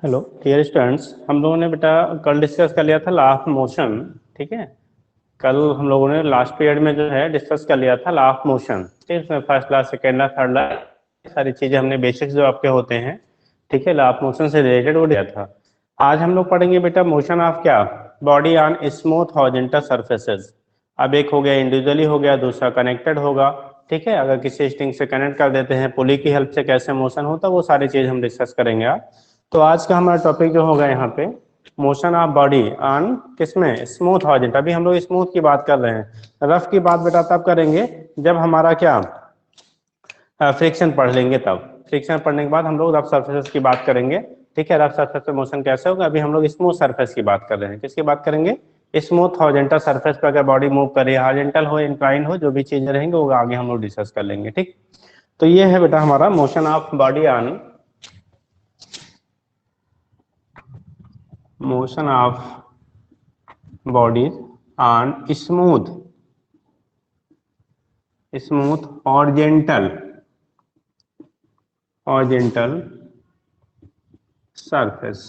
Hello dear students, हम लोगों ने बेटा कल डिस्कस कर लिया था लॉ ऑफ मोशन। ठीक है, कल हम लोगों ने लास्ट पीरियड में जो है डिस्कस कर लिया था लॉ ऑफ मोशन। ठीक है, इसमें first law, second law, third law, सारी चीजें हमने बेसिक्स जो आपके होते हैं, ठीक है, लॉ ऑफ मोशन से रिलेटेड वो दिया था। आज हम लोग पढ़ेंगे बेटा मोशन ऑफ क्या, body on smooth horizontal surfaces. अब एक हो गया इंडिविजुअली हो गया, दूसरा कनेक्टेड होगा। ठीक है, अगर किसी स्ट्रिंग से कनेक्ट कर देते हैं, पुली की हेल्प से कैसे मोशन होता है, वो सारी चीज हम डिस्कस करेंगे आज। तो आज का हमारा टॉपिक जो होगा यहाँ पे मोशन ऑफ बॉडी ऑन किसमें, स्मूथ हॉरिजॉन्टल। अभी हम लोग स्मूथ की बात कर रहे हैं, रफ की बात बेटा तब करेंगे जब हमारा क्या फ्रिक्शन पढ़ लेंगे, तब फ्रिक्शन पढ़ने के बाद हम लोग रफ सरफेसेस की बात करेंगे। ठीक है, रफ सरफेस पे मोशन कैसे होगा। अभी हम लोग स्मूथ सरफेस की बात कर रहे हैं। किसकी बात करेंगे, स्मूथ हॉरिजॉन्टल सरफेस पर अगर बॉडी मूव करे, हॉरिजॉन्टल हो इंक्लाइन हो, जो भी चीजें रहेंगे वो आगे हम लोग डिस्कस कर लेंगे। ठीक, तो ये है बेटा हमारा motion of body on motion of bodies on smooth horizontal surface।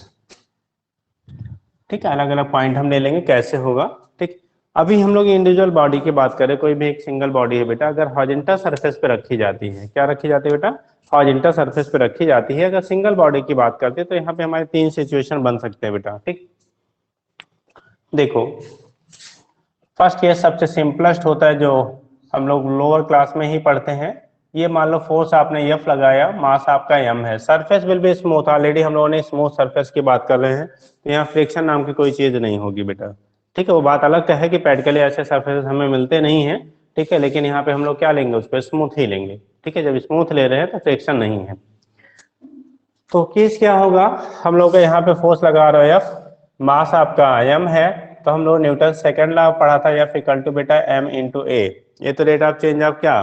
ठीक है, अलग अलग पॉइंट हम ले लेंगे कैसे होगा। ठीक, अभी हम लोग इंडिविजुअल बॉडी की बात करें, कोई भी एक सिंगल बॉडी है बेटा, अगर हॉरिजॉन्टल सरफेस पे रखी जाती है, क्या रखी जाती है बेटा, हॉरिजॉन्टल सरफेस पे रखी जाती है। अगर सिंगल बॉडी की बात करते हैं तो यहाँ पे हमारे तीन सिचुएशन बन सकते हैं बेटा। ठीक, देखो फर्स्ट ये सबसे सिंपलेस्ट होता है जो हम लोग लोअर क्लास में ही पढ़ते हैं। ये मान लो फोर्स आपने एफ लगाया, मास आपका एम है, surface will be smooth. Already हम लोगों ने स्मूथ सरफेस की बात कर रहे हैं, तो यहाँ फ्रिक्शन नाम की कोई चीज नहीं होगी बेटा। ठीक है, वो बात अलग है कि प्रैक्टिकली ऐसे सरफेस हमें मिलते नहीं है। ठीक है, लेकिन यहाँ पे हम लोग क्या लेंगे, उस पर स्मूथ ही लेंगे। ठीक है, जब स्मूथ ले रहे हैं तो फ्रिक्शन नहीं है। तो केस क्या होगा, हम लोग यहाँ पे फोर्स लगा रहे हैं, मास आपका एम है, तो हम लोग न्यूटन सेकंड लॉ पढ़ा था, एफ इक्वल टू बेटा एम इंटू ए। ये तो रेट ऑफ चेंज ऑफ क्या,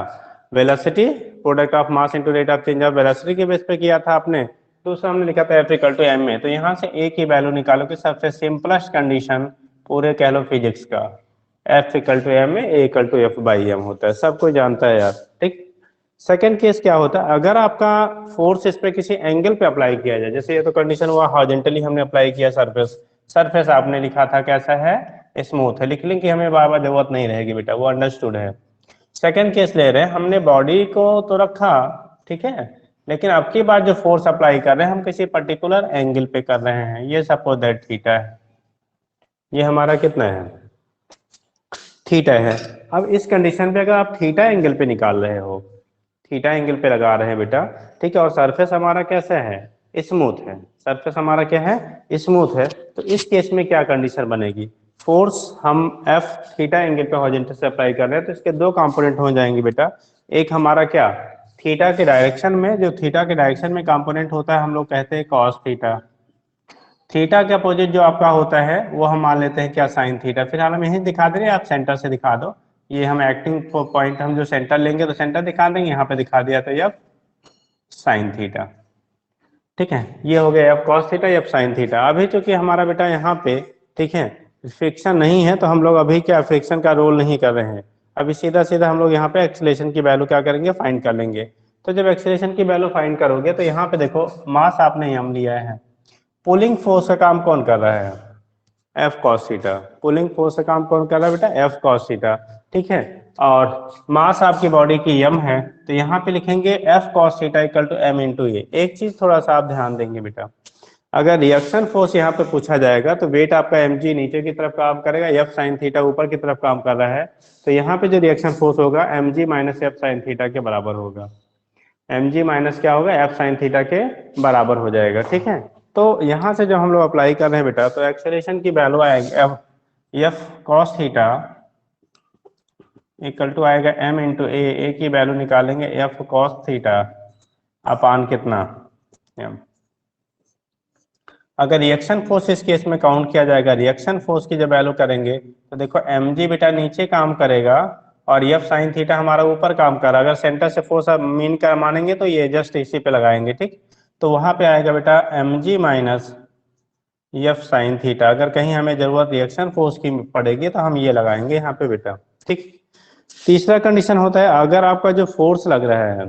velocity, product of mass into rate of change of velocity के बेस पे किया था आपने। दूसरा हमने लिखा था F equal to M A. तो यहाँ से ए की वैल्यू निकालो कि सबसे सिंपलेस्ट कंडीशन पूरे कह लो फिजिक्स का, F equal to M A equal to F by M होता है, सब कोई जानता है यार। ठीक, सेकेंड केस क्या होता है, अगर आपका फोर्स इस पे किसी एंगल पे अप्लाई किया जाए, जैसे ये तो कंडीशन हुआ हॉरिजॉन्टली हमने अप्लाई किया सरफेस, सरफेस आपने लिखा था कैसा है, स्मूथ है, लिख लें कि हमें बार बार जरूरत नहीं रहेगी बेटा, वो अंडरस्टूड है। सेकेंड केस ले रहे हैं, हमने बॉडी को तो रखा, ठीक है, लेकिन अब की बार जो फोर्स अप्लाई कर रहे हैं हम किसी पर्टिकुलर एंगल पे कर रहे हैं, ये सपोज दैट थीटा है, ये हमारा कितना है, थीटा है। अब इस कंडीशन पे अगर आप थीटा एंगल पे निकाल रहे हो, थीटा एंगल पे लगा रहे हैं बेटा, ठीक है, और सरफेस हमारा कैसा है, स्मूथ है, सरफेस हमारा क्या है, स्मूथ है, तो इस केस में क्या कंडीशन बनेगी, फोर्स हम एफ थीटा एंगल पे हॉरिजॉन्टल से अप्लाई कर रहे हैं, तो इसके दो कंपोनेंट हो जाएंगे बेटा। एक हमारा क्या, थीटा के डायरेक्शन में, जो थीटा के डायरेक्शन में कंपोनेंट होता है हम लोग कहते हैं कॉस थीटा। थीटा के अपोजिट जो आपका होता है वो हम मान लेते हैं क्या, साइन थीटा। फिलहाल हम यही दिखा दे रहे हैं, आप सेंटर से दिखा दो, ये हम एक्टिंग पॉइंट हम जो सेंटर लेंगे तो सेंटर दिखा देंगे, यहाँ पे दिखा दिया तो एफ साइन थीटा। ठीक है, ये हो गया F cos theta, F sine theta. अभी चूंकि हमारा बेटा यहाँ पे, ठीक है, फ्रिक्शन नहीं है, तो हम लोग अभी क्या फ्रिक्शन का रोल नहीं कर रहे हैं, अभी सीधा सीधा हम लोग यहाँ पे एक्सीलरेशन की वैल्यू क्या करेंगे, फाइंड कर लेंगे। तो जब एक्सीलरेशन की वैल्यू फाइंड करोगे तो यहाँ पे देखो मास आपने हम लिया है, पुलिंग फोर्स का काम कौन कर रहा है, F cos theta. Pulling force का काम कौन कर रहा है बेटा, एफ कॉस थीटा। ठीक है, और मास आपकी बॉडी की एम है, तो यहाँ पे लिखेंगे F cos theta equal to M into A. एक चीज थोड़ा सा आप ध्यान देंगे बेटा, अगर रिएक्शन फोर्स यहाँ पे पूछा जाएगा तो वेट आपका एम जी नीचे की तरफ काम करेगा, एफ साइन थीटा ऊपर की तरफ काम कर रहा है, तो यहाँ पे जो रिएक्शन फोर्स होगा M G minus F sine theta के बराबर होगा, एम जी माइनस क्या होगा, एफ साइन थीटा के बराबर हो जाएगा। ठीक है, तो यहाँ से जब हम लोग अप्लाई कर रहे हैं बेटा, तो एक्सेलरेशन की वैल्यू आएगी F F cos theta equal to आएगा एम इंटू ए की वैल्यू निकालेंगे एफ कॉस थीटा अपान कितना, एम। अगर रिएक्शन फोर्स इस केस में काउंट किया जाएगा, रिएक्शन फोर्स की जब वैल्यू करेंगे तो देखो एम जी बेटा नीचे काम करेगा और एफ साइन थीटा हमारा ऊपर काम कर रहा है। अगर सेंटर से फोर्स मीन का मानेंगे तो ये जस्ट इसी पे लगाएंगे। ठीक, तो वहां पे आएगा बेटा M G minus F sine theta. अगर कहीं हमें जरूरत रिएक्शन फोर्स की पड़ेगी तो हम ये लगाएंगे यहाँ पे बेटा। ठीक, तीसरा कंडीशन होता है अगर आपका जो फोर्स लग रहा है,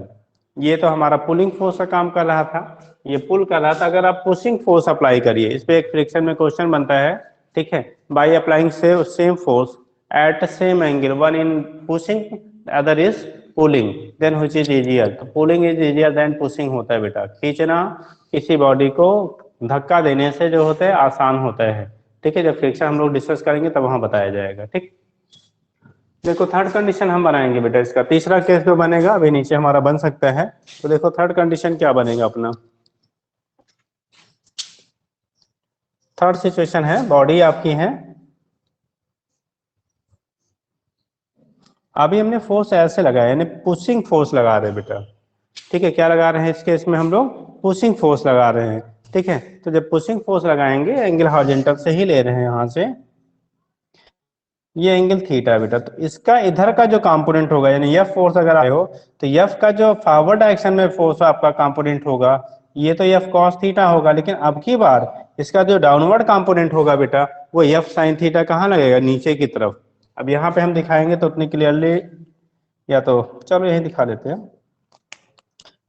ये तो हमारा पुलिंग फोर्स का काम कर रहा था, ये पुल कर रहा था। अगर आप पुशिंग फोर्स अप्लाई करिए, इस पे एक फ्रिक्शन में क्वेश्चन बनता है, ठीक है, by applying same force at same angle, one in pushing other is pulling, then which is easier. तो pulling is easier than pushing होता है बेटा। खींचना किसी बॉडी को धक्का देने से जो होता है आसान होता है, ठीक है। जब फ्रिक्शन हम लोग डिस्कस करेंगे तब वहां बताया जाएगा, ठीक। देखो थर्ड कंडीशन हम बनाएंगे बेटा, इसका तीसरा केस जो बनेगा अभी नीचे हमारा बन सकता है। तो देखो थर्ड कंडीशन क्या बनेगा अपना। थर्ड सिचुएशन है, बॉडी आपकी है, अभी हमने फोर्स ऐसे लगाया, यानी पुशिंग फोर्स लगा रहे हैं बेटा, ठीक है। क्या लगा रहे हैं इस केस में हम लोग, पुशिंग फोर्स लगा रहे हैं, ठीक है। तो जब पुशिंग फोर्स लगाएंगे एंगल हॉरिजॉन्टल से ही ले रहे हैं यहां से, ये एंगल थीटा है बेटा। तो इसका इधर का जो कंपोनेंट होगा, यानी एफ फोर्स अगर आए हो तो एफ का जो फॉरवर्ड डायरेक्शन में फोर्स आपका कंपोनेंट होगा, ये तो एफ कॉस थीटा होगा। लेकिन अब की बार इसका जो डाउनवर्ड कंपोनेंट होगा बेटा, वो एफ साइन थीटा कहाँ लगेगा, नीचे की तरफ। अब यहाँ पे हम दिखाएंगे तो उतनी क्लियरली, या तो चलो यही दिखा देते हैं।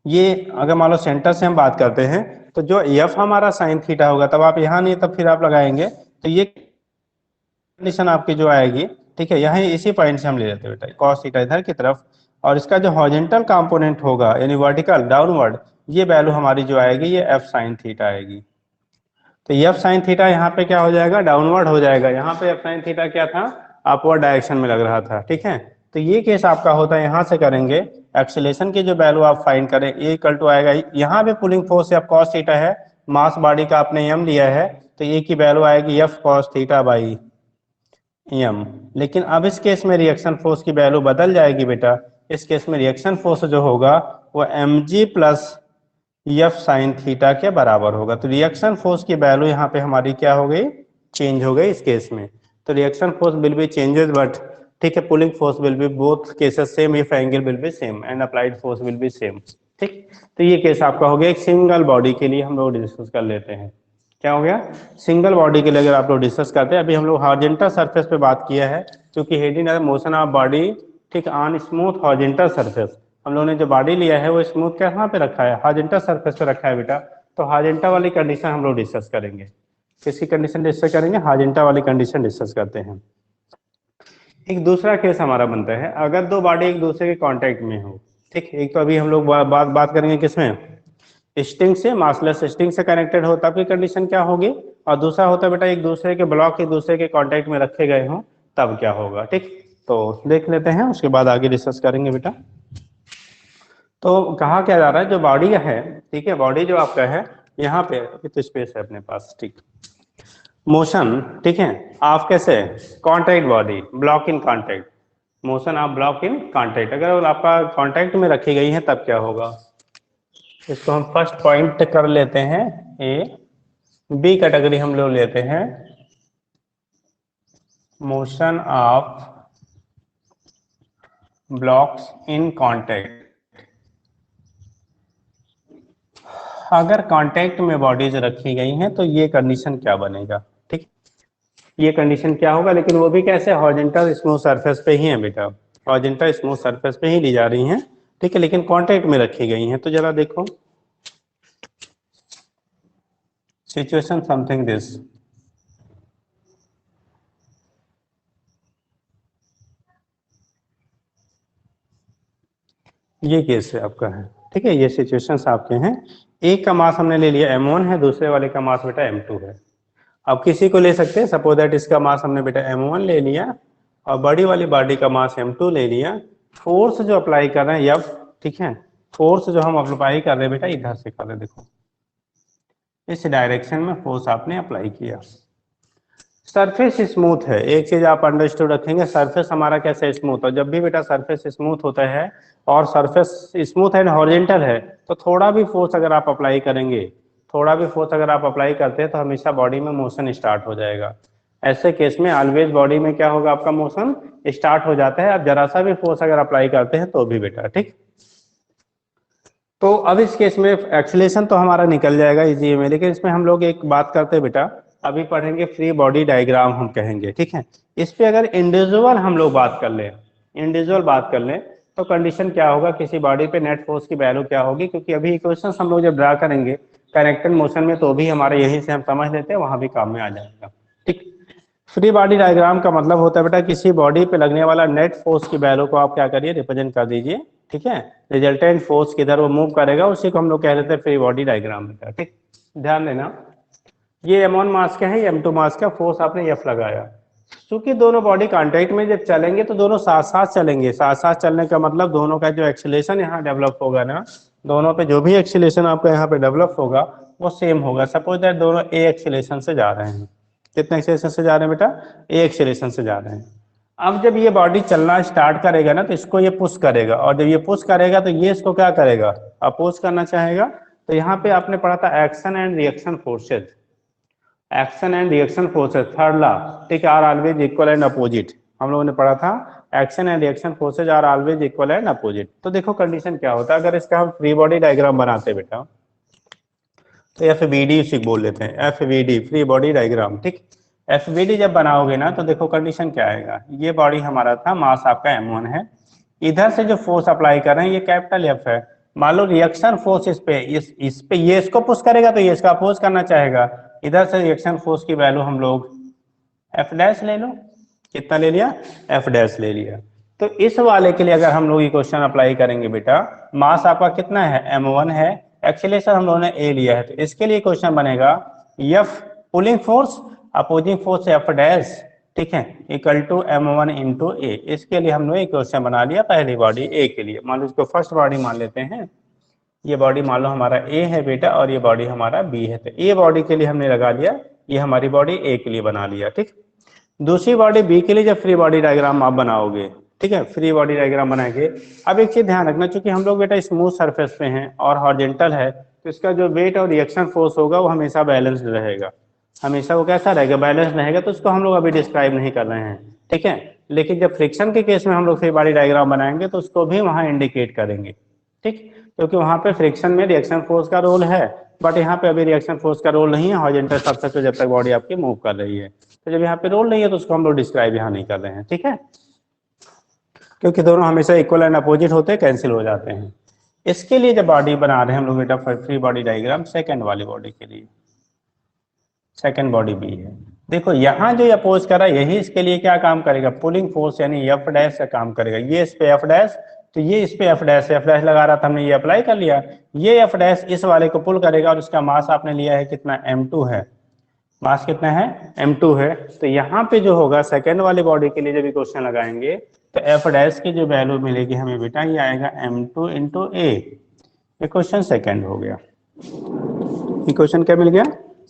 ये अगर मान लो सेंटर से हम बात करते हैं, तो जो एफ हमारा साइन थीटा होगा, तब आप यहाँ नहीं तब फिर आप लगाएंगे, तो ये कंडीशन आपकी जो आएगी, ठीक है, यहाँ इसी पॉइंट से हम ले लेते हैं बेटा, कॉस थीटा इधर की तरफ, और इसका जो हॉरिजॉन्टल कंपोनेंट होगा यानी वर्टिकल डाउनवर्ड, ये वैल्यू हमारी जो आएगी ये एफ साइन थीटा आएगी। तो एफ साइन थीटा यहाँ पे क्या हो जाएगा, डाउनवर्ड हो जाएगा। यहाँ पे एफ साइन थीटा क्या था, अपवर्ड डायरेक्शन में लग रहा था, ठीक है। तो ये केस आपका होता है, यहाँ से करेंगे एक्सीलरेशन की जो वैल्यू आप फाइंड करें, ए इक्वल टू आएगा, यहाँ पे पुलिंग फोर्स या कॉस थीटा है, मास बॉडी का आपने एम लिया है, तो ए की वैल्यू आएगी F cos theta by M. लेकिन अब इस केस में रिएक्शन फोर्स की वैल्यू बदल जाएगी बेटा। इस केस में रिएक्शन फोर्स जो होगा वो M G plus F sine theta के बराबर होगा। तो रिएक्शन फोर्स की वैल्यू यहाँ पे हमारी क्या हो गई, चेंज हो गई इस केस में। तो reaction force will be changes but, ठीक है, pulling force will be both cases same if angle will be same and applied force will be same, ठीक। तो ये केस आपका हो गया एक सिंगल बॉडी के लिए, हम लोग डिस्कस कर लेते हैं। क्या हो गया, सिंगल बॉडी के लिए अगर आप लोग डिस्कस करते हैं। अभी हम लोग हॉरिजॉन्टल सरफेस पे बात किया है, क्योंकि हेडिंग है मोशन ऑफ बॉडी, ठीक, ऑन स्मूथ हॉरिजॉन्टल सरफेस। हम लोगों ने जो बॉडी लिया है वो स्मूथ कहाँ पे रखा है, हॉरिजॉन्टल सरफेस पे रखा है बेटा। तो हॉरिजॉन्टल वाली कंडीशन हम लोग डिस्कस करेंगे। किसकी कंडीशन डिस्कस करेंगे, हॉरिजॉन्टल वाली कंडीशन डिस्कस करते हैं। एक दूसरा केस हमारा बनता है, अगर दो बॉडी एक दूसरे के कांटेक्ट में हो, ठीक। एक तो अभी हम लोग बात करेंगे किसमें, स्ट्रिंग से, मासलेस स्ट्रिंग से कनेक्टेड हो तब की कंडीशन क्या होगी, और दूसरा होता है बेटा एक दूसरे के ब्लॉक एक दूसरे के कांटेक्ट में रखे गए हों तब क्या होगा, ठीक। तो देख लेते हैं, उसके बाद आगे डिस्कस करेंगे बेटा। तो कहा क्या जा रहा है, जो बॉडी है, ठीक है, बॉडी जो आपका है यहाँ पे तो स्पेस है अपने पास, ठीक, मोशन, ठीक है, आप कैसे contact body block in contact, motion आप ब्लॉक इन कॉन्टैक्ट, अगर आपका कॉन्टैक्ट में रखी गई है तब क्या होगा। इसको हम फर्स्ट पॉइंट कर लेते हैं ए। बी कैटेगरी हम लोग लेते हैं motion of blocks in contact. अगर कांटेक्ट में बॉडीज रखी गई हैं तो ये कंडीशन क्या बनेगा, ठीक, ये कंडीशन क्या होगा, लेकिन वो भी कैसे, हॉरिजॉन्टल स्मूथ सरफेस पे ही है बेटा, हॉरिजॉन्टल स्मूथ सरफेस पे ही ली जा रही हैं, ठीक है, लेकिन कांटेक्ट में रखी गई हैं। तो जरा देखो सिचुएशन समथिंग दिस, ये केस है आपका है, ठीक है, ये सिचुएशंस आपके हैं। एक का मास हमने ले लिया m1 है, दूसरे वाले का मास बेटा m2 है। अब किसी को ले सकते हैं, सपोज दैट इसका मास हमने बेटा m1 ले लिया और बड़ी वाली बॉडी का मास m2 ले लिया। फोर्स जो अप्लाई कर रहे हैं F, ठीक है, फोर्स जो हम अप्लाई कर रहे हैं बेटा इधर से कर रहे हैं, देखो इस डायरेक्शन में फोर्स आपने अप्लाई किया। सरफेस स्मूथ है, एक चीज आप अंडरस्टूड रखेंगे, सरफेस हमारा कैसे स्मूथ हो, जब भी बेटा सरफेस स्मूथ होता है और सरफेस स्मूथ एंड हॉरिजॉन्टल है, तो थोड़ा भी फोर्स अगर आप अप्लाई करेंगे, थोड़ा भी फोर्स अगर आप अप्लाई करते हैं तो हमेशा बॉडी में मोशन स्टार्ट हो जाएगा। ऐसे केस में ऑलवेज बॉडी में क्या होगा, आपका मोशन स्टार्ट हो जाता है। आप जरा सा भी फोर्स अगर अप्लाई करते हैं तो भी बेटा, ठीक। तो अब इस केस में एक्सीलरेशन तो हमारा निकल जाएगा इजी में, लेकिन इसमें हम लोग एक बात करते हैं बेटा, अभी पढ़ेंगे फ्री बॉडी डायग्राम हम कहेंगे, ठीक है। इस पे अगर इंडिविजुअल हम लोग बात कर लें, इंडिविजुअल बात कर लें, तो कंडीशन क्या होगा, किसी बॉडी पे नेट फोर्स की वैल्यू क्या होगी, क्योंकि अभी इक्वेशन हम लोग जब ड्रा करेंगे कनेक्टेड मोशन में तो भी हमारे यही से हम समझ लेते हैं, वहां भी काम में आ जाएगा। ठीक, फ्री बॉडी डायग्राम का मतलब होता है बेटा किसी बॉडी पे लगने वाला नेट फोर्स की वैल्यू को आप क्या करिए, रिप्रेजेंट कर दीजिए। ठीक है, रिजल्टेंट फोर्स किधर वो मूव करेगा उसी को हम लोग कह देते हैं फ्री बॉडी डायग्राम बेटा। ठीक, ध्यान देना, ये m1 मास का है, ये m2 मास का, फोर्स आपने F लगाया। क्योंकि दोनों बॉडी कांटेक्ट में जब चलेंगे तो दोनों साथ साथ चलेंगे, साथ साथ चलने का मतलब दोनों का जो एक्सीलरेशन यहाँ डेवलप होगा ना, दोनों पे जो भी एक्सीलरेशन आपका यहाँ पे डेवलप होगा वो सेम होगा। सपोज दैट दोनों ए एक्सीलरेशन से जा रहे हैं, कितने एक्सीलरेशन से जा रहे हैं बेटा, ए एक्सीलरेशन से जा रहे हैं। अब जब ये बॉडी चलना स्टार्ट करेगा ना तो इसको ये पुश करेगा, और जब ये पुश करेगा तो ये इसको क्या करेगा, अपोज करना चाहेगा। तो यहाँ पे आपने पढ़ा था action and reaction forces, action and reaction forces, third law. ठीक है, are always equal and opposite, हम लोगों ने पढ़ा था action and reaction forces are always equal and opposite. तो देखो कंडीशन क्या होता है अगर इसका हम फ्री बॉडी डायग्राम बनाते हैं बेटा, तो FBD उसी बोल लेते हैं, FBD फ्री बॉडी डायग्राम। ठीक, FBD जब बनाओगे ना तो देखो कंडीशन क्या आएगा, ये बॉडी हमारा था, मास आपका m1 है, इधर से जो फोर्स अप्लाई कर रहे हैं ये कैपिटल F है। मान लो रिएक्शन फोर्स इस पे ये इसको पुश करेगा तो ये इसका अपोज करना चाहेगा, इधर से रिएक्शन फोर्स की वैल्यू हम लोग F डैश ले लो, कितना ले लिया, F डैश ले लिया। तो इस वाले के लिए अगर हम लोग ये क्वेश्चन अप्लाई करेंगे बेटा, मास आपका कितना है, m1 है, एक्सीलरेशन हम लोगों ने ए लिया है, तो इसके लिए क्वेश्चन बनेगा F pulling force opposing force F dash, ठीक है, इक्वल टू m1 इंटू ए। इसके लिए हम लोग एक क्वेश्चन बना लिया पहली बॉडी ए के लिए। मान लो इसको फर्स्ट बॉडी मान लेते हैं, ये बॉडी मान लो हमारा ए है बेटा और ये बॉडी हमारा बी है, तो ए बॉडी के लिए हमने लगा लिया, ये हमारी बॉडी ए के लिए बना लिया। ठीक, दूसरी बॉडी बी के लिए जब फ्री बॉडी डायग्राम आप बनाओगे, ठीक है, फ्री बॉडी डायग्राम बनाएंगे। अब एक चीज ध्यान रखना, क्योंकि हम लोग बेटा स्मूथ सरफेस पे हैं और हॉरिजॉन्टल है, तो इसका जो वेट और रिएक्शन फोर्स होगा वो हमेशा बैलेंस्ड रहेगा, हमेशा वो कैसा रहेगा, बैलेंस रहेगा। तो उसको हम लोग अभी डिस्क्राइब नहीं कर रहे हैं, ठीक है। लेकिन जब फ्रिक्शन के केस में हम लोग फ्री बॉडी डायग्राम बनाएंगे तो उसको भी वहां इंडिकेट करेंगे, ठीक, क्योंकि वहां पे फ्रिक्शन में रिएक्शन फोर्स का रोल है, बट यहाँ पे अभी रिएक्शन फोर्स का रोल नहीं है हॉरिजॉन्टल सरफेस पे जब तक बॉडी आपकी मूव कर रही है। तो जब यहाँ पे रोल नहीं है तो उसको हम लोग डिस्क्राइब यहाँ नहीं कर रहे हैं, ठीक है, क्योंकि दोनों हमेशा इक्वल एंड अपोजिट होते हैं, कैंसिल हो जाते हैं। इसके लिए जब बॉडी बना रहे हैं हम लोग बेटा फ्री बॉडी डायग्राम, सेकेंड वाली बॉडी के लिए, सेकेंड बॉडी बी है, देखो यहाँ जो अपोज करा यही इसके लिए क्या काम करेगा, पुलिंग फोर्स यानी एफ डैश का काम करेगा। ये इस पे एफ डैश, तो ये इस पे एफ डैश लगा रहा था हमने, ये अप्लाई कर लिया, ये एफ डैश इस वाले को पुल करेगा और इसका मास आपने लिया है कितना, m2 है, मास कितना है, m2 है। तो यहाँ पे जो होगा सेकेंड वाली बॉडी के लिए जब क्वेश्चन लगाएंगे तो एफ डैश की जो वैल्यू मिलेगी हमें बेटा ये आएगा m2 इंटू ए। ये क्वेश्चन सेकेंड हो गया, ये क्वेश्चन क्या मिल गया,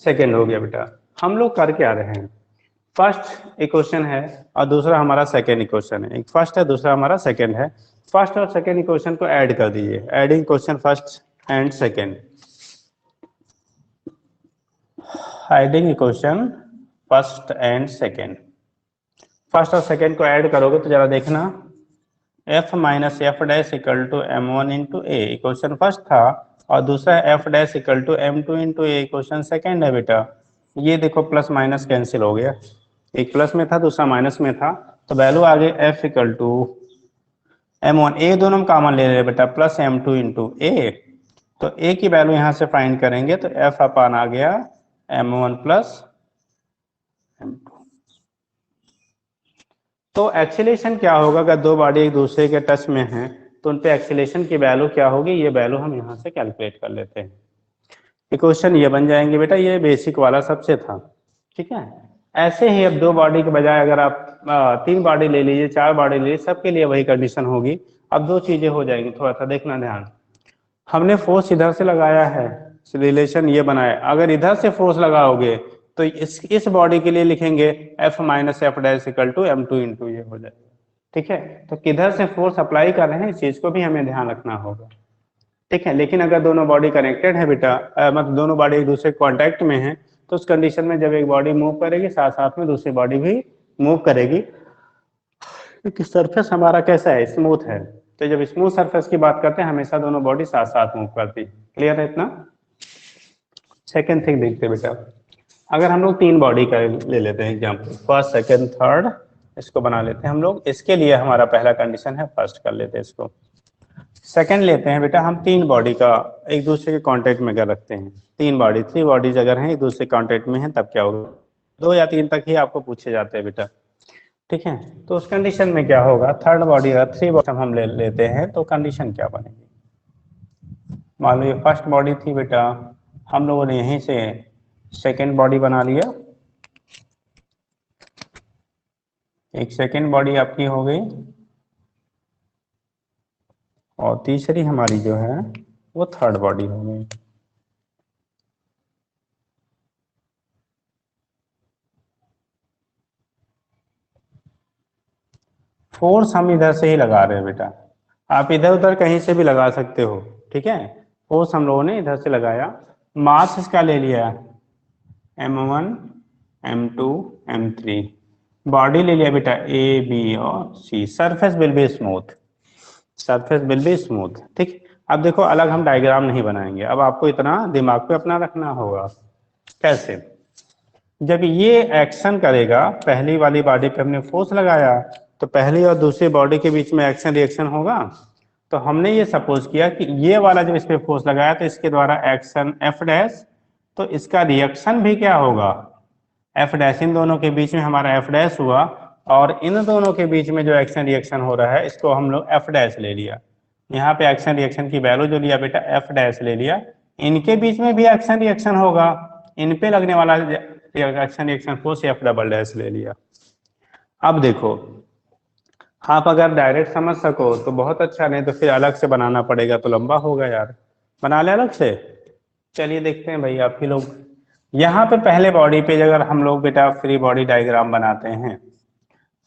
सेकेंड हो गया बेटा। हम लोग कर क्या रहे हैं, फर्स्ट इक्वेशन है और दूसरा हमारा सेकेंड इक्वेशन है, एक फर्स्ट है दूसरा हमारा सेकेंड है। फर्स्ट और सेकेंड इक्वेशन को ऐड कर दीजिए, adding question first and second, adding equation first and second. First और सेकेंड को ऐड करोगे तो जरा देखना, f minus F dash equal to m1 into A, equation first था, और दूसरा f dash equal to m2 into A, equation second है बेटा। ये देखो प्लस माइनस कैंसिल हो गया, एक प्लस में था दूसरा माइनस में था, तो वैल्यू आ गई f इक्वल टू m1, ए दोनों हम कॉमन ले रहे हैं बेटा, प्लस m2 इंटू ए। तो a की वैल्यू यहाँ से फाइंड करेंगे तो f अपान आ गया m1 प्लस m2। तो एक्सीलरेशन क्या होगा, अगर दो बॉडी एक दूसरे के टच में हैं तो उन पे एक्सीलरेशन की वैल्यू क्या होगी, ये वैल्यू हम यहाँ से कैलकुलेट कर लेते हैं। इक्वेशन ये बन जाएंगे बेटा, ये बेसिक वाला सबसे था, ठीक है। ऐसे ही अब दो बॉडी के बजाय अगर आप तीन बॉडी ले लीजिए, चार बॉडी ले लीजिए, सबके लिए वही कंडीशन होगी। अब दो चीजें हो जाएंगी, थोड़ा सा देखना ध्यान, हमने फोर्स इधर से लगाया है, रिलेशन ये बनाया, अगर इधर से फोर्स लगाओगे तो इस बॉडी के लिए लिखेंगे F minus F dash equal to m2 into ये हो जाएगा, ठीक है। तो किधर से फोर्स अप्लाई कर रहे हैं इस चीज को भी हमें ध्यान रखना होगा, ठीक है। लेकिन अगर दोनों बॉडी कनेक्टेड है बेटा, मतलब दोनों बॉडी एक दूसरे कॉन्टैक्ट में है, तो उस कंडीशन में जब एक बॉडी मूव करेगी साथ साथ में दूसरी बॉडी भी मूव करेगी, क्योंकि सरफेस हमारा कैसा है, स्मूथ है। तो जब स्मूथ सरफेस की बात करते हैं हमेशा दोनों बॉडी साथ साथ मूव करती है, क्लियर है इतना। सेकेंड थिंग देखते हैं बेटा, अगर हम लोग तीन बॉडी का ले लेते हैं एग्जाम्पल, फर्स्ट सेकेंड थर्ड इसको बना लेते हैं हम लोग। इसके लिए हमारा पहला कंडीशन है, फर्स्ट कर लेते हैं इसको। सेकंड लेते हैं बेटा हम, तीन बॉडी का एक दूसरे के कांटेक्ट में अगर रखते हैं, थ्री बॉडीज अगर हैं एक दूसरे कांटेक्ट में हैं, तब क्या होगा? 2 या 3 तक ही आपको पूछे जाते हैं बेटा, ठीक है। तो उस कंडीशन में क्या होगा, थर्ड बॉडी अगर 3 बॉटम हम लेते हैं तो कंडीशन क्या बनेगी? मान लो ये फर्स्ट बॉडी थी बेटा, हम लोगों ने यहीं से सेकेंड बॉडी बना लिया, एक सेकेंड बॉडी आपकी हो गई, और तीसरी हमारी जो है वो थर्ड बॉडी हो गई। फोर्स हम इधर से ही लगा रहे हैं बेटा, आप इधर उधर कहीं से भी लगा सकते हो, ठीक है। फोर्स हम लोगों ने इधर से लगाया, मास इसका ले लिया m1 m2 m3, बॉडी ले लिया बेटा ए बी और C, surface will be smooth, surface will be smooth, ठीक। अब देखो अलग हम डायग्राम नहीं बनाएंगे, अब आपको इतना दिमाग पे अपना रखना होगा। कैसे? जब ये एक्शन करेगा, पहली वाली बॉडी पे हमने फोर्स लगाया, तो पहली और दूसरी बॉडी के बीच में एक्शन रिएक्शन होगा। तो हमने ये सपोज किया कि ये वाला जब इस पे फोर्स लगाया तो इसके द्वारा एक्शन एफ डैश, तो इसका रिएक्शन भी क्या होगा, एफ डैश। इन दोनों के बीच में हमारा एफ डैश हुआ, और इन दोनों के बीच में जो एक्शन रिएक्शन हो रहा है इसको हम लोग एफ डैश ले लिया। यहाँ पे एक्शन रिएक्शन की वैल्यू जो लिया बेटा एफ डैश ले लिया, इनके बीच में भी एक्शन रिएक्शन होगा, इन पे लगने वाला action reaction force F double dash ले लिया। अब देखो आप अगर डायरेक्ट समझ सको तो बहुत अच्छा, नहीं तो फिर अलग से बनाना पड़ेगा तो लंबा होगा यार, बना ले अलग से। चलिए देखते हैं भाई आप ही लोग, यहाँ पे पहले बॉडी पे अगर हम लोग बेटा फ्री बॉडी डायग्राम बनाते हैं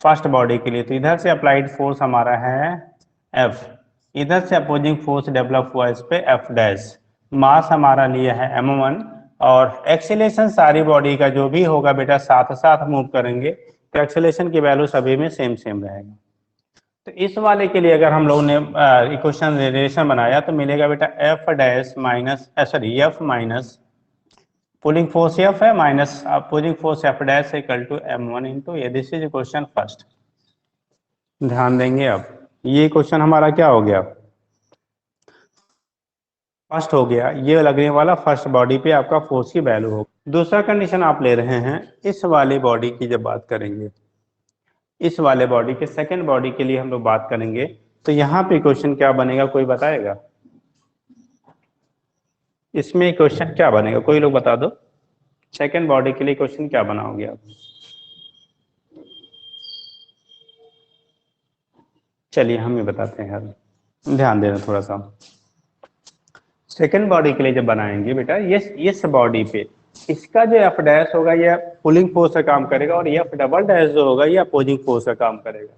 फर्स्ट बॉडी के लिए, तो इधर से अप्लाइड फोर्स हमारा है F, इधर से अपोजिंग फोर्स डेवलप हुआ इस पे F डैश, मास हमारा लिया है m1, और एक्सेलेरेशन सारी बॉडी का जो भी होगा बेटा साथ साथ मूव करेंगे, तो एक्सेलेरेशन की वैल्यू सभी में सेम सेम रहेगा। तो इस वाले के लिए अगर हम लोगों ने इक्वेशन रिलेशन बनाया तो मिलेगा बेटा F dash minus F minus pulling force F है minus opposing force F dash equal to m1 into A, this is question first. ध्यान देंगे अब, ये क्वेश्चन हमारा क्या हो गया, फर्स्ट हो गया, ये लगने वाला फर्स्ट बॉडी पे आपका फोर्स की वैल्यू हो। दूसरा कंडीशन आप ले रहे हैं इस वाली बॉडी की, जब बात करेंगे इस वाले बॉडी के सेकंड बॉडी के लिए हम लोग बात करेंगे, तो यहाँ पे क्वेश्चन क्या बनेगा, कोई बताएगा? इसमें क्वेश्चन क्या बनेगा, कोई लोग बता दो, सेकंड बॉडी के लिए क्वेश्चन क्या बनाओगे आप? चलिए हम ही बताते हैं यार, ध्यान देना थोड़ा सा। सेकंड बॉडी के लिए जब बनाएंगे बेटा, ये इस बॉडी पे इसका जो एफ डैश होगा ये पुलिंग फोर्स का काम करेगा, और ये एफ डबल डैश जो होगा ये अपोजिंग फोर्स का काम करेगा।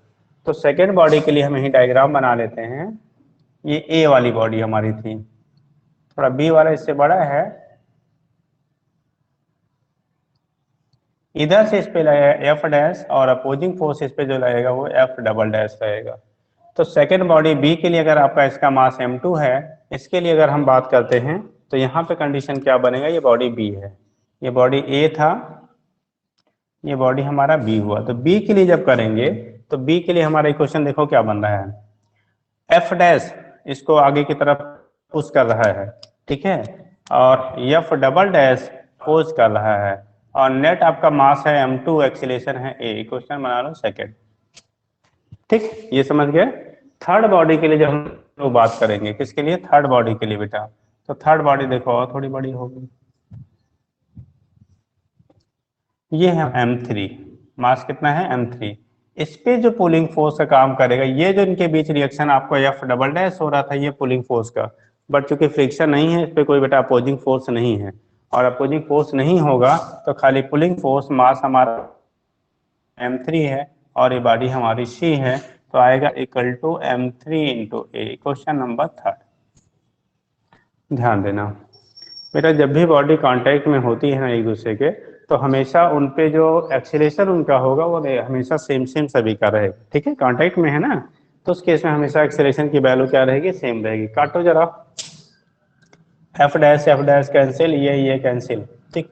तो सेकंड बॉडी के लिए हम यही डायग्राम बना लेते हैं, ये ए वाली बॉडी हमारी थी, थोड़ा बी वाला इससे बड़ा है, इधर से इस पे लगेगा एफ डैश, और अपोजिंग फोर्स इस पे जो लगेगा वो एफ डबल डैश रहेगा। तो सेकेंड बॉडी बी के लिए अगर आपका इसका मास m2 है, इसके लिए अगर हम बात करते हैं तो यहाँ पे कंडीशन क्या बनेगा, ये बॉडी बी है, ये बॉडी ए था, ये बॉडी हमारा बी हुआ। तो बी के लिए जब करेंगे तो बी के लिए हमारा इक्वेशन देखो क्या बन रहा है, एफ डैश इसको आगे की तरफ पुश कर रहा है, ठीक है, और एफ डबल डैश पुश कर रहा है, और नेट आपका मास है m2, एक्सीलरेशन है a, इक्वेशन बना लो सेकेंड, ठीक, ये समझ गए। थर्ड बॉडी के लिए जब हम लोग बात करेंगे, किसके लिए, थर्ड बॉडी के लिए बेटा, तो थर्ड बॉडी देखो और थोड़ी बड़ी होगी, ये है m3, मास कितना है m3, इस पे जो पुलिंग फोर्स का काम करेगा, ये जो इनके बीच रिएक्शन आपको एफ डबल डैश हो रहा था ये पुलिंग फोर्स का, बट चूंकि फ्रिक्शन नहीं है इस पे कोई बेटा अपोजिंग फोर्स नहीं है, और अपोजिंग फोर्स नहीं होगा तो खाली पुलिंग फोर्स, मास हमारा m3 है और ये बॉडी हमारी c है, तो आएगा equal to m3 into A, question number third. ध्यान देना बेटा, जब भी बॉडी कांटेक्ट में होती है ना एक दूसरे के, तो हमेशा उन पे जो एक्सीलरेशन उनका होगा वो हमेशा सेम सेम सभी का रहेगा, ठीक है, कांटेक्ट में है ना, तो उस केस में हमेशा एक्सीलरेशन की वैल्यू क्या रहेगी, सेम रहेगी। काटो जरा, एफ डैश कैंसिल, ये कैंसिल, ठीक,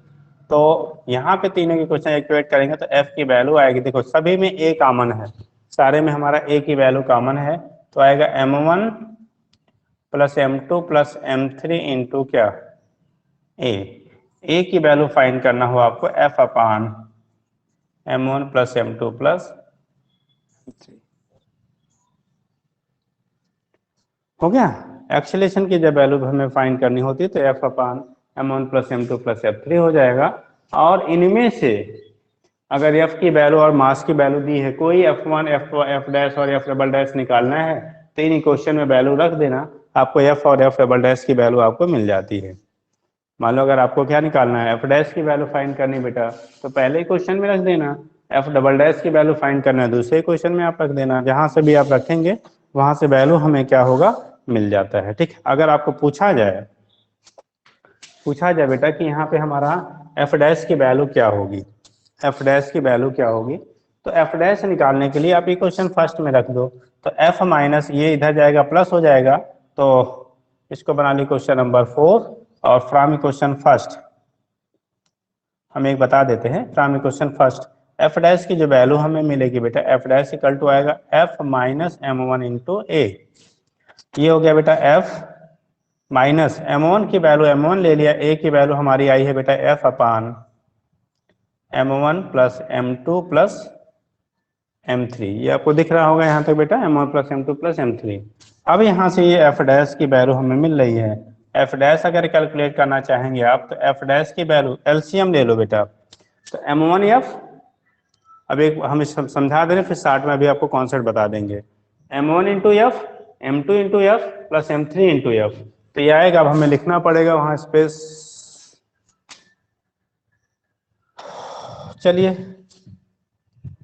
तो यहाँ पे तीनों की क्वेश्चन एक्टिवेट करेंगे तो एफ की वैल्यू आएगी, देखो सभी में ए कॉमन है, सारे में हमारा ए की वैल्यू कॉमन है, तो आएगा m1 plus m2 plus m3 into क्या ए की वैल्यू फाइंड करना हो आपको f अपान m1 plus m2 plus m3। हो गया। एक्सेलेरेशन की जब वैल्यू हमें फाइंड करनी होती है तो f अपान m1 plus m2 plus f3 हो जाएगा। और इनमें से अगर f की वैल्यू और मास की वैल्यू दी है, कोई f1 f डैश और f डबल डैश निकालना है तो इन क्वेश्चन में वैल्यू रख देना, आपको f और f डबल डैश की वैल्यू आपको मिल जाती है। मान लो अगर आपको क्या निकालना है, f डैश की वैल्यू फाइंड करनी बेटा, तो पहले क्वेश्चन में रख देना, f डबल डैश की वैल्यू फाइंड करना है दूसरे क्वेश्चन में आप रख देना, जहां से भी आप रखेंगे वहां से वैल्यू हमें क्या होगा मिल जाता है। ठीक, अगर आपको पूछा जाए बेटा कि यहाँ पे हमारा f डैश की वैल्यू क्या होगी, f डैश की वैल्यू क्या होगी, तो f डैश निकालने के लिए आप ये क्वेश्चन फर्स्ट में रख दो, तो f माइनस ये इधर जाएगा प्लस हो जाएगा, तो इसको बना ली क्वेश्चन नंबर 4। और फ्रॉम क्वेश्चन फर्स्ट हम एक बता देते हैं, from question first f dash की जो वैल्यू हमें मिलेगी बेटा, f डैश इक्वल टू आएगा f minus m1 into A. ये हो गया बेटा f माइनस m1 की वैल्यू m1 ले लिया, a की वैल्यू हमारी आई है बेटा f अपान m1 plus m2 plus m3। ये आपको दिख रहा होगा यहाँ तक बेटा, m1 plus m2 plus m3। अब यहाँ से ये f डैश की वैल्यू हमें मिल रही है, f डैश अगर कैलकुलेट करना चाहेंगे आप तो f डैश की वैल्यू एलसीएम ले लो बेटा, तो m1f, अब एक हम समझा दे रहे फिर स्टार्ट में अभी आपको कॉन्सेप्ट बता देंगे, m1 into F, m2 into F plus m3 into F, तो ये आएगा, अब हमें लिखना पड़ेगा वहां स्पेस। चलिए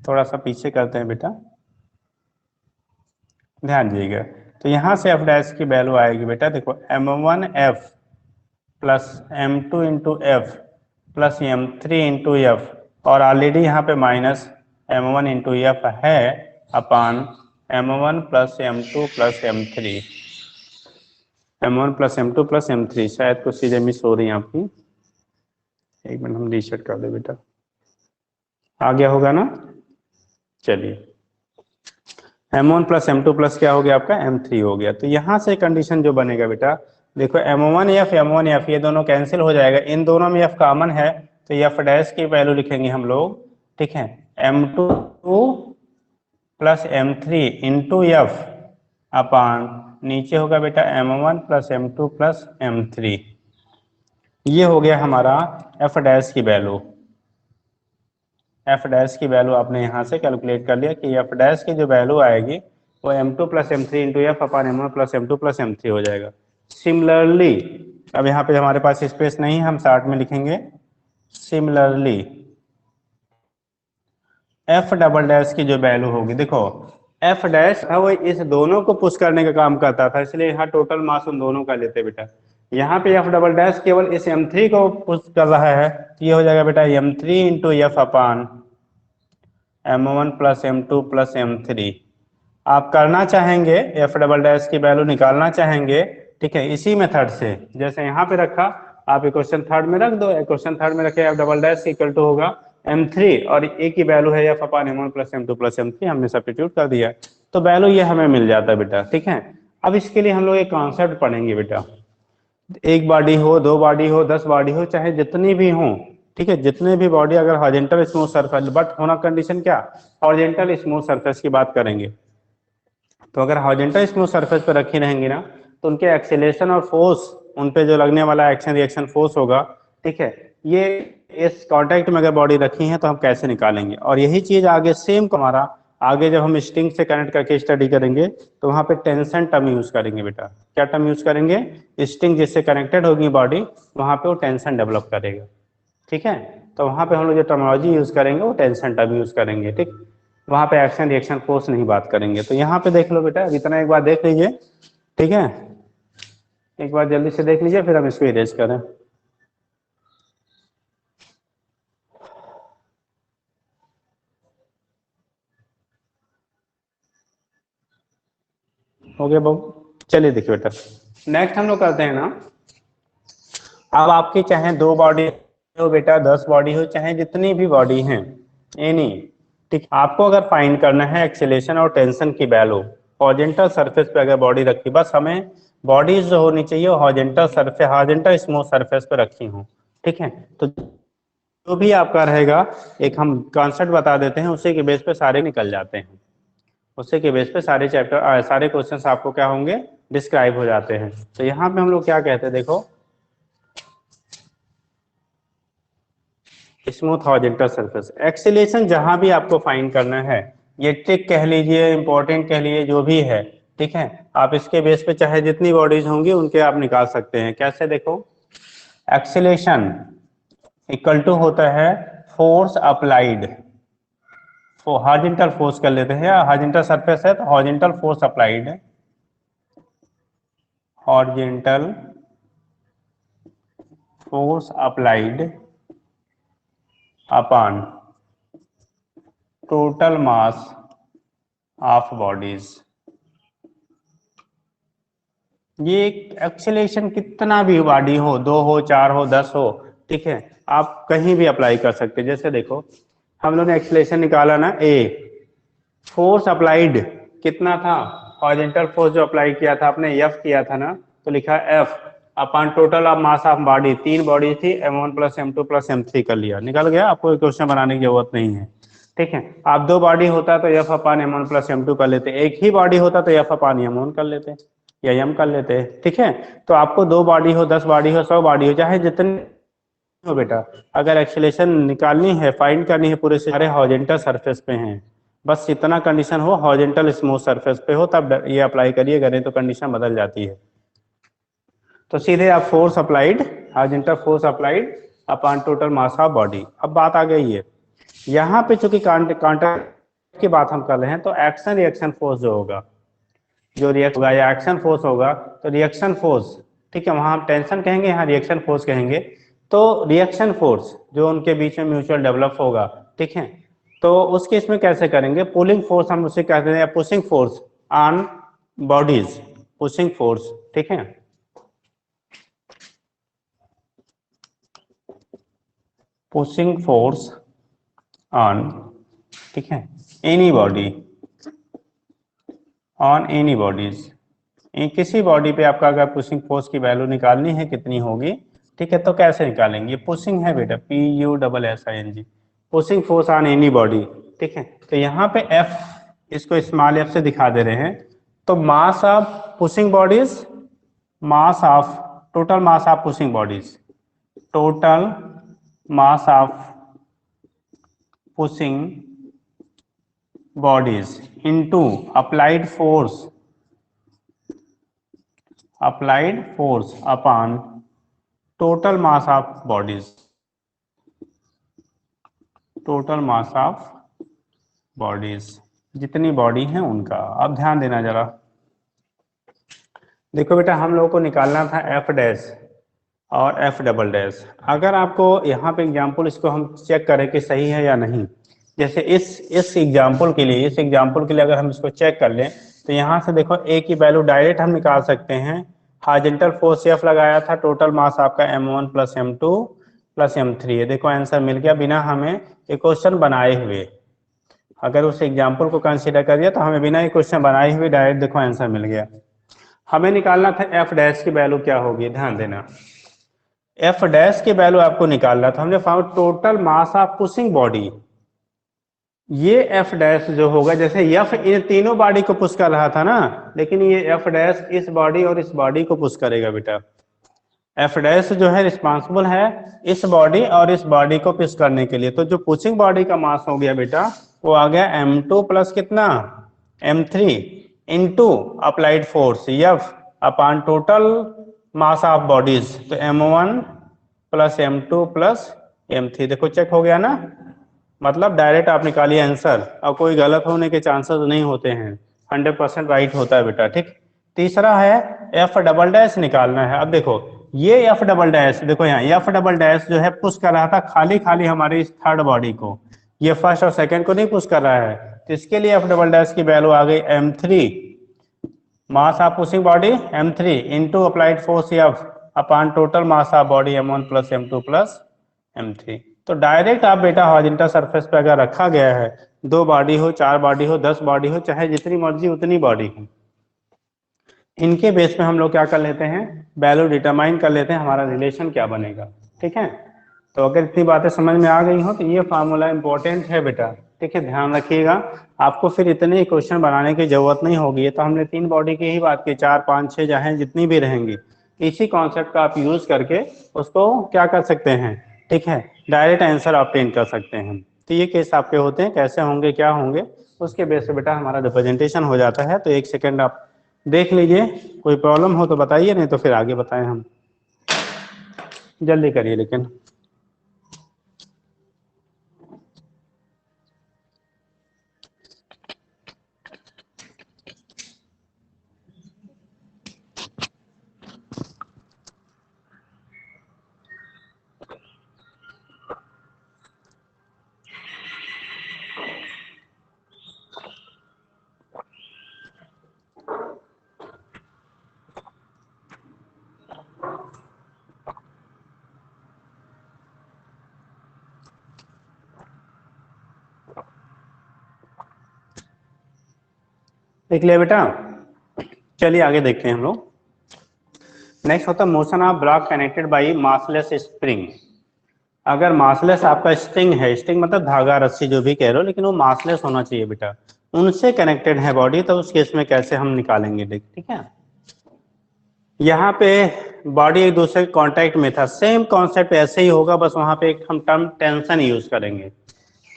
थोड़ा सा पीछे करते हैं बेटा, ध्यान दीजिएगा, तो यहाँ से f डैश की वैल्यू आएगी बेटा, देखो m1f plus m2 into F plus m3 into F, और ऑलरेडी यहाँ पे माइनस m1 इंटू एफ है अपान m1 plus m2 plus m3, m1 plus m2 plus m3। शायद कुछ चीज़ें मिस हो रही हैं आपकी, एक मिनट हम रीसेट कर दे बेटा, आ गया होगा ना। चलिए m1 प्लस m2 प्लस क्या हो गया आपका m3 हो गया, तो यहाँ से कंडीशन जो बनेगा बेटा, देखो m1f ये दोनों कैंसिल हो जाएगा, इन दोनों में f कॉमन है तो f डैश की वैल्यू लिखेंगे हम लोग, ठीक है, m2 plus m3 into F अपान नीचे होगा बेटा m1 plus m2 plus m3। ये हो गया हमारा f डैश की वैल्यू, f डैश की वैल्यू आपने यहाँ से कैलकुलेट कर लिया कि f डैश की जो वैल्यू आएगी वो m2 plus m3 into F upon m1 plus m2 plus m3 हो जाएगा। सिमिलरली अब यहाँ पे हमारे पास स्पेस नहीं है, हम शॉर्ट में लिखेंगे, सिमिलरली f डबल डैश की जो वैल्यू होगी, देखो f डैश है वो इस दोनों को पुश करने का काम करता था, इसलिए यहाँ टोटल मास उन दोनों का लेते बेटा, यहाँ पे f डबल डैश केवल इस m3 को पुश कर रहा है, तो ये हो जाएगा बेटा m3 into F upon m1 plus m2 plus m3। आप करना चाहेंगे f डबल डैश की वैल्यू निकालना चाहेंगे, ठीक है, इसी मेथड से जैसे यहाँ पे रखा आप इक्वेशन थर्ड में रख दो, इक्वेशन थर्ड में रखे f double dash equal to होगा m3 और a की वैल्यू है f अपान m1 plus m2 plus m3, हमने सब्स्टिट्यूट कर दिया तो वैल्यू ये हमें मिल जाता है बेटा। ठीक है, अब इसके लिए हम लोग एक कॉन्सेप्ट पढ़ेंगे बेटा, एक बॉडी हो, दो बॉडी हो, 10 बॉडी हो, चाहे जितनी भी हो, ठीक है, जितने भी बॉडी अगर हॉरिजॉन्टल स्मूथ सरफेस, बट होना कंडीशन क्या, हॉरिजॉन्टल स्मूथ सरफेस की बात करेंगे, तो अगर हॉरिजॉन्टल स्मूथ सरफेस पर रखी रहेंगी ना तो उनके एक्सेलरेशन और फोर्स, उन पे जो लगने वाला एक्शन रिएक्शन फोर्स होगा, ठीक है, ये इस कांटेक्ट में अगर बॉडी रखी है तो हम कैसे निकालेंगे, और यही चीज आगे सेम को हमारा आगे जब हम स्ट्रिंग से कनेक्ट करके स्टडी करेंगे तो वहां पे टेंशन टर्म यूज करेंगे बेटा, क्या टर्म यूज करेंगे, स्ट्रिंग जिससे कनेक्टेड होगी बॉडी वहां पे वो टेंशन डेवलप करेगा। ठीक है, तो वहां पे हम लोग जो टर्मोलॉजी यूज करेंगे वो टेंशन टर्म यूज करेंगे, ठीक, वहां पे एक्शन रिएक्शन फोर्स नहीं बात करेंगे। तो यहाँ पे देख लो बेटा, इतना एक बार देख लीजिए, ठीक है, एक बार जल्दी से देख लीजिए फिर हम इसको इरेज करें। हो गया बाबू, चलिए देखिए बेटा, नेक्स्ट हम लोग करते हैं ना, अब आपकी चाहे दो बॉडी तो बेटा 10 बॉडी हो चाहे जितनी भी बॉडी हैं एनी, ठीक, आपको अगर फाइंड करना है एक्सेलेरेशन और टेंशन की वैल्यू हॉरिजॉन्टल सरफेस पे अगर बॉडी रखी, बस हमें बॉडीज जो होनी चाहिए horizontal surface, horizontal smooth surface पे रखी हूँ, ठीक है। तो जो भी आपका रहेगा एक हम कॉन्सेप्ट बता देते हैं, उसी के बेस पे सारे निकल जाते हैं, उसी के बेस पे सारे चैप्टर सारे क्वेश्चंस आपको क्या होंगे, डिस्क्राइब हो जाते हैं। तो यहाँ पे हम लोग क्या कहते हैं, देखो स्मूथ हॉरिजॉन्टल सरफेस एक्सीलरेशन जहां भी आपको फाइंड करना है, ये ट्रिक कह लीजिए, इंपॉर्टेंट कह लीजिए, जो भी है, ठीक है, आप इसके बेस पे चाहे जितनी बॉडीज होंगी उनके आप निकाल सकते हैं। कैसे, देखो एक्सीलरेशन इक्वल टू होता है फोर्स अप्लाइड, हॉरिजॉन्टल फोर्स कर लेते हैं, हॉरिजॉन्टल सरफेस है तो horizontal force applied, horizontal force applied upon total mass of bodies. ये एक्सेलरेशन कितना भी बॉडी हो, 2 हो 4 हो 10 हो, ठीक है, आप कहीं भी अप्लाई कर सकते हैं। जैसे देखो हम लोग ने एक्सेलरेशन निकाला ना, ए फोर्स अप्लाइड कितना था, हॉरिजॉन्टल फोर्स जो अप्लाई किया था आपने एफ किया था ना, तो लिखा F upon total of mass of body, 3 body थी, m1 plus m2 plus m3 कर लिया, निकल गया, आपको क्वेश्चन बनाने की जरूरत नहीं है, ठीक है। आप 2 बॉडी होता तो F upon m1 plus m2 कर लेते, एक ही बॉडी होता तो एफ अपॉन m1 कर लेते या m कर लेते, ठीक है। तो आपको 2 बॉडी हो 10 बॉडी हो 100 बॉडी हो चाहे जितने हो बेटा, अगर एक्सेलरेशन निकालनी है, फाइंड करनी है, पूरे सारे हॉरिजॉन्टल सरफेस पे हैं, बस इतना कंडीशन हो हॉरिजॉन्टल स्मूथ सरफेस पे हो तब ये अप्लाई करिएगा, नहीं तो कंडीशन बदल जाती है। तो सीधे आप force applied, horizontal force applied upon total mass of body. अब बात आ गई है यहाँ पे, चूंकि कांटेक्ट की बात हम कर रहे हैं, तो एक्शन रिएक्शन फोर्स जो होगा, जो रिएक्ट होगा या एक्शन फोर्स होगा, तो रिएक्शन फोर्स, ठीक है, वहां हम टेंशन कहेंगे, यहाँ रिएक्शन फोर्स कहेंगे। तो रिएक्शन फोर्स जो उनके बीच में म्यूचुअल डेवलप होगा, ठीक है, तो उस केस में कैसे करेंगे, पुलिंग फोर्स हम उसे कहते हैं, pushing force on bodies, pushing force, ठीक है, पुशिंग फोर्स ऑन, ठीक है, any body, on any bodies, किसी बॉडी पे आपका अगर पुशिंग फोर्स की वैल्यू निकालनी है कितनी होगी, ठीक है, तो कैसे निकालेंगे, पुशिंग है बेटा, PUSSING, pushing force on any body, ठीक है। तो यहाँ पे F, इसको स्मॉल f से दिखा दे रहे हैं, तो mass of pushing bodies, mass of total mass of pushing bodies, total mass of pushing bodies into applied force, applied force upon total mass of bodies, total mass of bodies, जितनी body है उनका। अब ध्यान देना जरा, देखो बेटा हम लोगों को निकालना था एफ डैश और एफ डबल डैश। अगर आपको यहाँ पे एग्जाम्पल, इसको हम चेक करें कि सही है या नहीं, जैसे इस एग्जाम्पल के लिए, इस एग्जाम्पल के लिए अगर हम इसको चेक कर लें, तो यहाँ से देखो ए की वैल्यू डायरेक्ट हम निकाल सकते हैं, हॉरिजॉन्टल फोर्स एफ लगाया था, टोटल मास आपका m1 plus m2 plus m3 है, देखो आंसर मिल गया बिना हमें एक क्वेश्चन बनाए हुए। अगर उस एग्जाम्पल को कंसीडर करिए तो हमें बिना एक क्वेश्चन बनाए हुए डायरेक्ट देखो आंसर मिल गया। हमें निकालना था एफ डैश की वैल्यू क्या होगी, ध्यान देना, एफ डैश की वैल्यू आपको निकालना था, हमने found total mass of pushing body, ये एफ डैश जो होगा, जैसे एफ इन तीनों बॉडी को पुश कर रहा था ना, लेकिन ये एफ डैश इस बॉडी और इस बॉडी को पुश करेगा बेटा, एफ डैश जो है रिस्पॉन्सिबल है इस बॉडी और इस बॉडी को पुश करने के लिए। तो जो पुशिंग बॉडी का मास हो गया बेटा, वो आ गया m2 प्लस कितना, m3 into applied force F upon total mass of bodies, तो m1 plus m2 plus m3, देखो चेक हो गया ना, मतलब डायरेक्ट आप निकालिए आंसर और कोई गलत होने के चांसेस नहीं होते हैं, 100% राइट होता है बेटा, ठीक। तीसरा है एफ डबल डैश निकालना है। अब देखो ये एफ डबल डैश, देखो यहाँ एफ डबल डैश जो है पुश कर रहा था खाली खाली हमारी इस थर्ड बॉडी को, ये फर्स्ट और सेकंड को नहीं पुश कर रहा है, तो इसके लिए एफ डबल डैश की वैल्यू आ गई m3, mass of pushing body m3 into applied force F upon total mass of body m1 plus m2 plus M3। तो डायरेक्ट आप बेटा हॉरिजॉन्टल सरफेस पे अगर रखा गया है, 2 बॉडी हो, 4 बॉडी हो, 10 बॉडी हो, चाहे जितनी मर्जी उतनी बॉडी हो, इनके बेस पे हम लोग क्या कर लेते हैं, वैल्यू डिटरमाइन कर लेते हैं, हमारा रिलेशन क्या बनेगा। ठीक है, तो अगर इतनी बातें समझ में आ गई हो तो ये फार्मूला इंपॉर्टेंट है बेटा। ठीक है, ध्यान रखिएगा, आपको फिर इतने क्वेश्चन बनाने की जरूरत नहीं होगी। ये तो हमने 3 बॉडी की ही बात की, 4 5 6 चाहे जितनी भी रहेंगी, इसी कॉन्सेप्ट का आप यूज करके उसको क्या कर सकते हैं, ठीक है, डायरेक्ट आंसर ऑब्टेन कर सकते हैं। तो ये केस आपके होते हैं, कैसे होंगे क्या होंगे, उसके बेस पे बेटा हमारा रिप्रेजेंटेशन हो जाता है। तो एक सेकेंड आप देख लीजिए, कोई प्रॉब्लम हो तो बताइए, नहीं तो फिर आगे बताएं हम, जल्दी करिए लेकिन। देख लिया बेटा, चलिए आगे देखते हैं हम लोग। नेक्स्ट होता है motion of block connected by massless spring. अगर मासलेस आपका स्ट्रिंग है, स्ट्रिंग मतलब धागा रस्सी जो भी कह रहे हो, लेकिन वो मासलेस होना चाहिए बेटा, उनसे कनेक्टेड है बॉडी, तो उस केस में कैसे हम निकालेंगे देख। ठीक है, यहाँ पे बॉडी एक दूसरे के कांटेक्ट में था, सेम कॉन्सेप्ट ऐसे ही होगा, बस वहां पे एक हम टर्म टेंशन यूज करेंगे।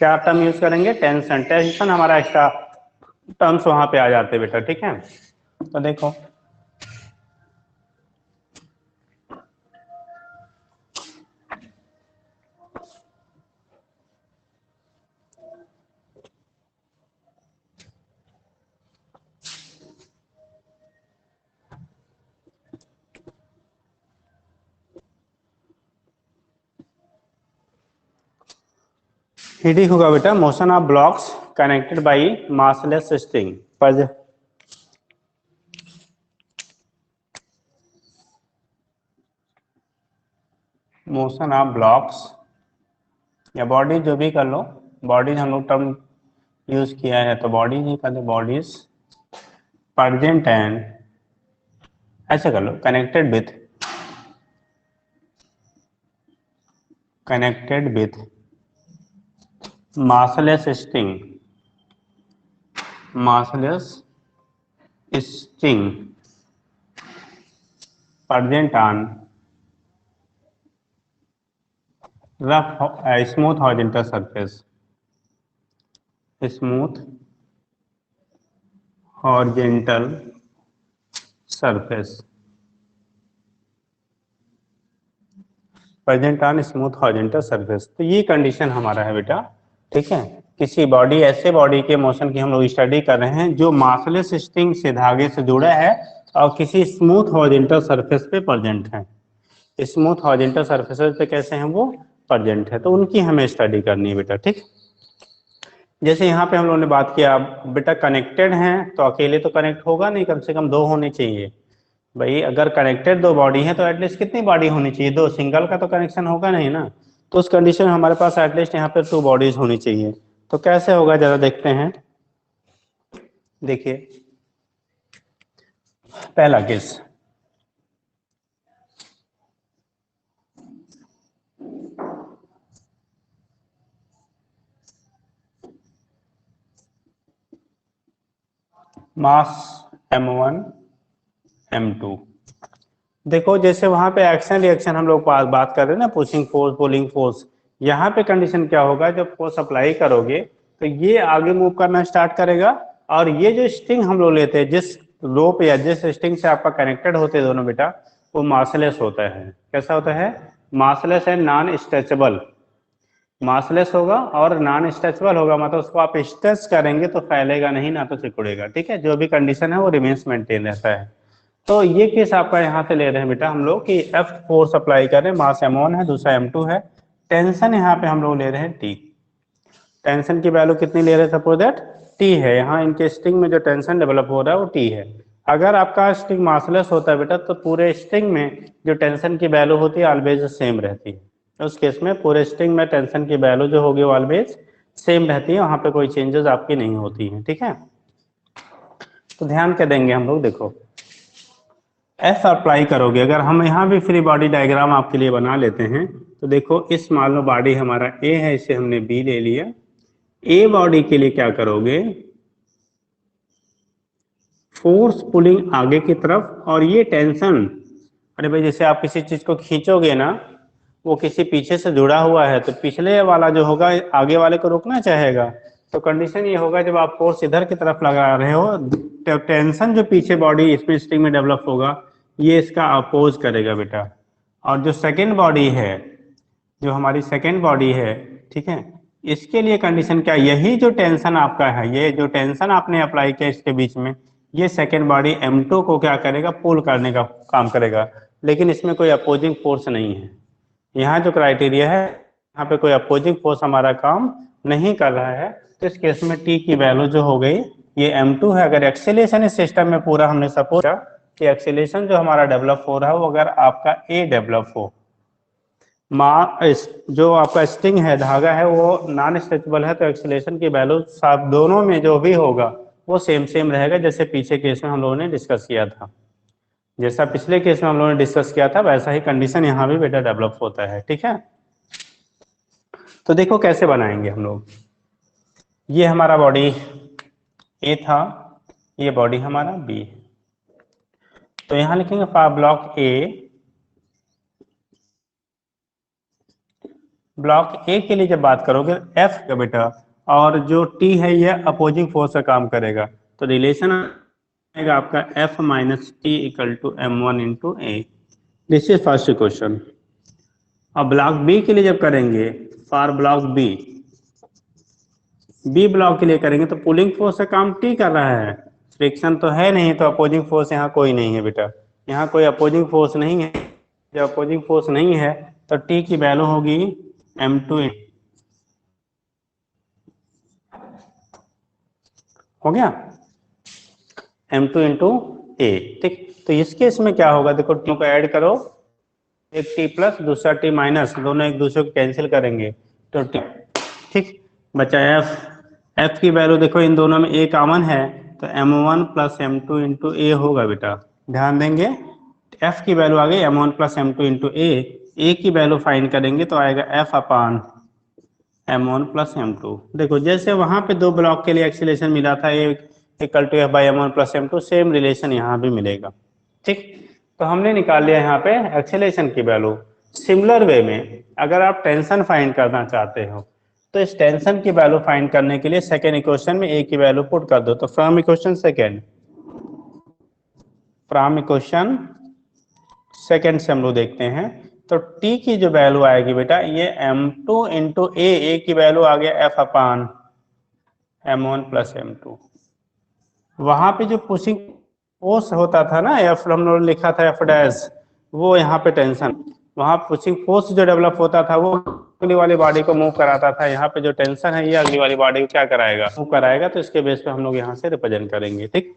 क्या टर्म यूज करेंगे, टेंशन। टेंशन हमारा एक्स्ट्रा टर्म्स वहां पे आ जाते बेटा। ठीक है, तो देखो ईडी होगा बेटा motion of blocks connected by massless string पर मोशन ऑफ ब्लॉक्स या बॉडी जो भी कर लो, बॉडीज हम लोग टर्म यूज किया है, तो बॉडीज ही कर दो, बॉडीज प्रेजेंट एंड, ऐसे कर लो, connected with massless string, massless string present on rough smooth horizontal surface, smooth horizontal surface, present on smooth horizontal surface. तो ये कंडीशन हमारा है बेटा। ठीक है, किसी बॉडी, ऐसे बॉडी के मोशन की हम लोग स्टडी कर रहे हैं जो मासलेस स्ट्रिंग से, धागे से जुड़ा है और किसी स्मूथ हॉरिजॉन्टल सरफेस पे प्रेजेंट है। स्मूथ हॉरिजॉन्टल सरफेसेस पे कैसे हैं वो, प्रेजेंट है, तो उनकी हमें स्टडी करनी है बेटा। ठीक, जैसे यहाँ पे हम लोगों ने बात किया बेटा, कनेक्टेड हैं तो अकेले तो कनेक्ट होगा नहीं, कम से कम 2 होने चाहिए। भाई अगर कनेक्टेड 2 बॉडी है तो एटलीस्ट कितनी बॉडी होनी चाहिए, 2, सिंगल का तो कनेक्शन होगा नहीं ना। तो उस कंडीशन में हमारे पास एटलीस्ट यहाँ पे 2 बॉडीज होनी चाहिए। तो कैसे होगा जरा देखते हैं। देखिए पहला केस, मास m1 m2। देखो जैसे वहां पे एक्शन रिएक्शन हम लोग बात कर रहे हैं ना, पुशिंग फोर्स पुलिंग फोर्स, यहाँ पे कंडीशन क्या होगा, जब फोर्स अप्लाई करोगे तो ये आगे मूव करना स्टार्ट करेगा, और ये जो स्ट्रिंग हम लोग लेते हैं, जिस रोप या जिस स्ट्रिंग से आपका कनेक्टेड होते हैं दोनों बेटा, वो मासलेस होता है। कैसा होता है, मासलेस है, नॉन स्ट्रेचेबल। मासलेस होगा और नॉन स्ट्रेचेबल होगा, मतलब उसको आप स्ट्रेच करेंगे तो फैलेगा नहीं, ना तो सिकुड़ेगा। ठीक है, जो भी कंडीशन है वो रिमेन्स मेंटेन रहता है। तो ये केस आपका यहाँ से ले रहे हैं बेटा हम लोग कि F फोर्स अप्लाई कर रहे हैं, मास m1 है, दूसरा m2 है, टेंशन यहाँ पे हम लोग ले रहे हैं T। टेंशन की वैल्यू कितनी ले रहे हैं, सपोज दैट T है, यहाँ इनके स्ट्रिंग में जो टेंशन डेवलप हो रहा है वो T है। अगर आपका स्ट्रिंग मासलेस होता है बेटा, तो पूरे स्ट्रिंग में जो टेंशन की वैल्यू होती है ऑलवेज सेम रहती है। उस केस में पूरे स्ट्रिंग में टेंशन की वैल्यू जो होगी ऑलवेज सेम रहती है, वहां पे कोई चेंजेस आपकी नहीं होती हैं, ठीक है। तो ध्यान क्या देंगे हम लोग, देखो एफ अप्लाई करोगे, अगर हम यहाँ भी फ्री बॉडी डायग्राम आपके लिए बना लेते हैं, तो देखो इस मान लो बॉडी हमारा ए है, इसे हमने बी ले लिया। ए बॉडी के लिए क्या करोगे, फोर्स पुलिंग आगे की तरफ, और ये टेंशन, अरे भाई जैसे आप किसी चीज को खींचोगे ना, वो किसी पीछे से जुड़ा हुआ है तो पिछले वाला जो होगा आगे वाले को रोकना चाहेगा। तो कंडीशन ये होगा जब आप फोर्स इधर की तरफ लगा रहे हो, तो टेंशन जो पीछे बॉडी इसमें स्ट्रिंग में डेवलप होगा ये इसका अपोज करेगा बेटा। और जो सेकेंड बॉडी है, जो हमारी सेकेंड बॉडी है, ठीक है, इसके लिए कंडीशन क्या, यही जो टेंशन आपका है, ये जो टेंशन आपने अप्लाई किया इसके बीच में, ये सेकेंड बॉडी M2 को क्या करेगा, पुल करने का काम करेगा। लेकिन इसमें कोई अपोजिंग फोर्स नहीं है, यहाँ जो क्राइटेरिया है यहाँ पे कोई अपोजिंग फोर्स हमारा काम नहीं कर रहा है। तो इस केस में टी की वैल्यू जो हो गई ये M2 है। अगर एक्सेलेरेशन इस सिस्टम में पूरा हमने सपोज किया कि एक्सेलेरेशन जो हमारा डेवलप हो रहा है वो अगर आपका ए डेवलप हो, जो आपका स्ट्रिंग है, धागा है, वो नॉन स्ट्रेचेबल है, तो एक्सेलेरेशन की वैल्यू सब दोनों में जो भी होगा वो सेम रहेगा, जैसे पीछे केस में हम लोगों ने डिस्कस किया था। जैसा पिछले केस में हम लोगों ने डिस्कस किया था वैसा ही कंडीशन यहाँ भी बेटा डेवलप होता है, ठीक है। तो देखो कैसे बनाएंगे हम लोग, ये हमारा बॉडी ए था, ये बॉडी हमारा बी। तो यहां लिखेंगे फॉर ब्लॉक ए के लिए जब बात करोगे एफ का बेटा, और जो टी है ये अपोजिंग फोर्स का काम करेगा, तो रिलेशन आएगा आपका F minus T equal to M1 into A. This is first equation. अब ब्लॉक बी के लिए जब करेंगे, फॉर ब्लॉक बी ब्लॉक के लिए करेंगे, तो पुलिंग फोर्स का काम टी कर रहा है, फ्रिक्शन तो है नहीं, तो अपोजिंग फोर्स यहाँ कोई नहीं है बेटा, यहाँ कोई अपोजिंग फोर्स नहीं है। जब अपोजिंग फोर्स नहीं है तो टी की वैल्यू होगी M2, हो गया, M2 इंटू ए, ठीक। तो इस केस में क्या होगा, देखो टी को ऐड करो, एक टी प्लस दूसरा टी माइनस, दोनों एक दूसरे को कैंसिल करेंगे तो टी, ठीक, बचा एफ की वैल्यू देखो इन दोनों में ए कॉमन है, तो M1 प्लस M2 इंटू ए होगा बेटा। ध्यान देंगे एफ की वैल्यू आ गई M1 plus M2 into A की वैल्यू फाइंड करेंगे तो आएगा F upon M1 plus M2। देखो जैसे वहां पे दो ब्लॉक के लिए एक्सीलेशन मिला था A equal to F by M1 plus M2, same relation यहाँ भी मिलेगा, ठीक। तो हमने निकाल लिया यहाँ पे एक्सीलेशन की वैल्यू। सिमिलर वे में अगर आप टेंशन फाइंड करना चाहते हो तो इस टेंशन की वैल्यू फाइंड करने के लिए सेकेंड इक्वेशन में ए की वैल्यू पुट कर दो। तो फ्रॉम इक्वेशन सेकेंड से हम लोग देखते हैं, तो टी की जो वैल्यू आएगी बेटा ये M2 इंटू ए की वैल्यू आ गया F upon M1 plus M2। वहां पे जो पुशिंग फोर्स होता था ना, एफ हम लोग लिखा था एफ डैश, वो यहाँ पे टेंशन, वहां पुशिंग फोर्स जो डेवलप होता था वो अगली वाली बॉडी को मूव कराता था। यहाँ पे जो टेंशन है ये अगली वाली बॉडी को क्या कराएगा, मूव कराएगा। तो इसके बेस पे हम लोग यहाँ से रिप्रेजेंट करेंगे, ठीक।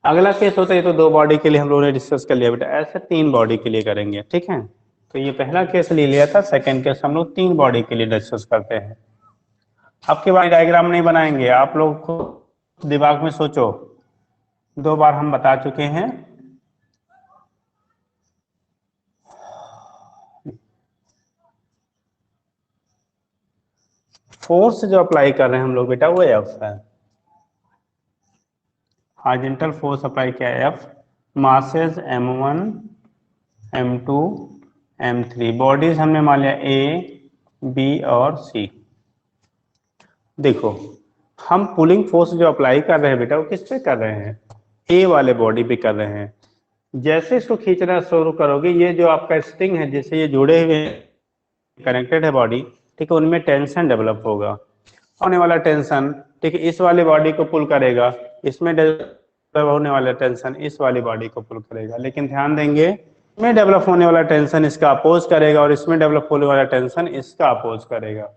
अगला केस होता है, ये तो दो बॉडी के लिए हम लोगों ने डिस्कस कर लिया बेटा, ऐसे तीन बॉडी के लिए करेंगे, ठीक है। तो ये पहला केस ले लिया था, सेकेंड केस हम लोग तीन बॉडी के लिए डिस्कस करते हैं। आपके बार डायग्राम नहीं बनाएंगे, आप लोग को दिमाग में सोचो, दो बार हम बता चुके हैं। फोर्स जो अप्लाई कर रहे हैं हम लोग बेटा वो एफ है, हॉरिजॉन्टल फोर्स अप्लाई किया F, masses M1 M2 M3, bodies हमने मान लिया ए बी और सी। देखो हम पुलिंग फोर्स जो अप्लाई कर रहे हैं बेटा वो किस पे कर रहे हैं, ए वाले बॉडी पे कर रहे हैं। जैसे इसको खींचना शुरू करोगे, ये जो आपका स्ट्रिंग है जिससे ये जुड़े हुए कनेक्टेड है बॉडी, ठीक है, उनमें टेंशन डेवलप होगा, होने वाला टेंशन, ठीक है, इस वाली बॉडी को पुल करेगा, इसमें होने वाला टेंशन इस वाली बॉडी को पुल करेगा। लेकिन ध्यान देंगे इसमें डेवलप होने वाला टेंशन इसका अपोज करेगा और इसमें डेवलप होने वाला टेंशन इसका अपोज करेगा।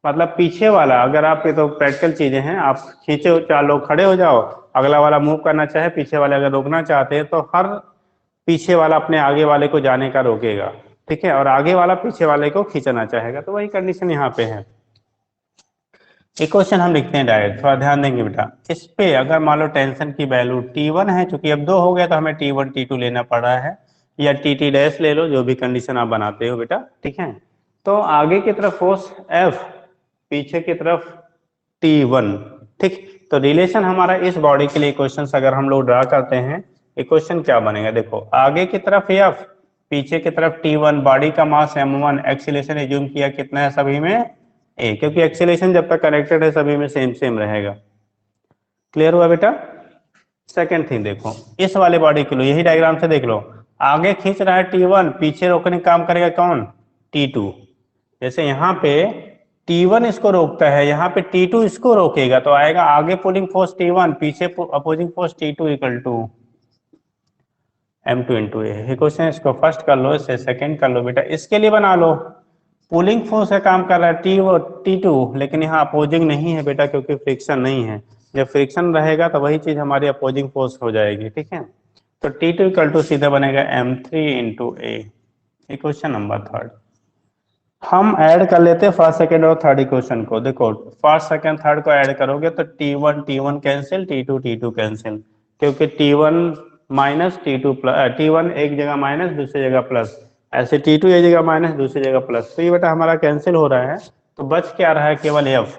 मतलब पीछे वाला, अगर आप ये तो प्रैक्टिकल चीजें हैं, आप खींचे, चार लोग खड़े हो जाओ, अगला वाला मूव करना चाहे, पीछे वाले अगर रोकना चाहते हैं तो हर पीछे वाला अपने आगे वाले को जाने का रोकेगा, ठीक है, और आगे वाला पीछे वाले को खींचना चाहेगा, तो वही कंडीशन यहाँ पे है। एक क्वेश्चन हम लिखते हैं डायरेक्ट, थोड़ा ध्यान देंगे बेटा। इस पे अगर मान लो टेंशन की वैल्यू T1 है, चूंकि अब 2 हो गया तो हमें T1 T2 लेना पड़ रहा है, या TT डैश ले लो, जो भी कंडीशन आप बनाते हो बेटा, ठीक है। तो आगे की तरफ फोर्स F, पीछे की तरफ T1, ठीक। तो रिलेशन हमारा इस बॉडी के लिए क्वेश्चन अगर हम लोग ड्रा करते हैं, इक्वेशन क्या बनेगा, देखो आगे की तरफ F, पीछे की तरफ T1, बॉडी का मास M1, एक्सीलरेशन एज्यूम किया कितना है सभी में ए, क्योंकि एक्सीलरेशन जब तक कनेक्टेड है सभी में सेम सेम रहेगा। क्लियर हुआ बेटा। सेकंड थिंग देखो, इस वाले बॉडी के लिए यही डायग्राम से देख लो, आगे खींच रहा है T1, पीछे रोकने का काम करेगा कौन, T2। जैसे यहाँ पे T1 इसको रोकता है, यहाँ पे T2 इसको रोकेगा, तो आएगा आगे पुलिंग फोर्स T1, पीछे opposing force T2 equal to M2 into A. Question इसको फर्स्ट कर लो, इसे सेकंड कर लो बेटा। इसके लिए बना लो, पुलिंग फोर्स का काम कर रहा है T2, लेकिन यहाँ अपोजिंग नहीं है बेटा, क्योंकि फ्रिक्शन नहीं है। जब फ्रिक्शन रहेगा तो वही चीज हमारी अपोजिंग फोर्स हो जाएगी, ठीक है। तो T2 इक्वल टू सीधा बनेगा M3 into A. Question number third हम ऐड कर लेते हैं फर्स्ट सेकंड और थर्ड इक्वेशन को। देखो फर्स्ट सेकंड थर्ड को ऐड करोगे तो T1 कैंसिल, T2 कैंसिल, क्योंकि T1 minus T2 plus, T1 एक जगह माइनस दूसरी जगह प्लस, ऐसे T2 एक जगह माइनस दूसरी जगह प्लस, तो ये बेटा हमारा कैंसिल हो रहा है। तो बच क्या रहा है, केवल F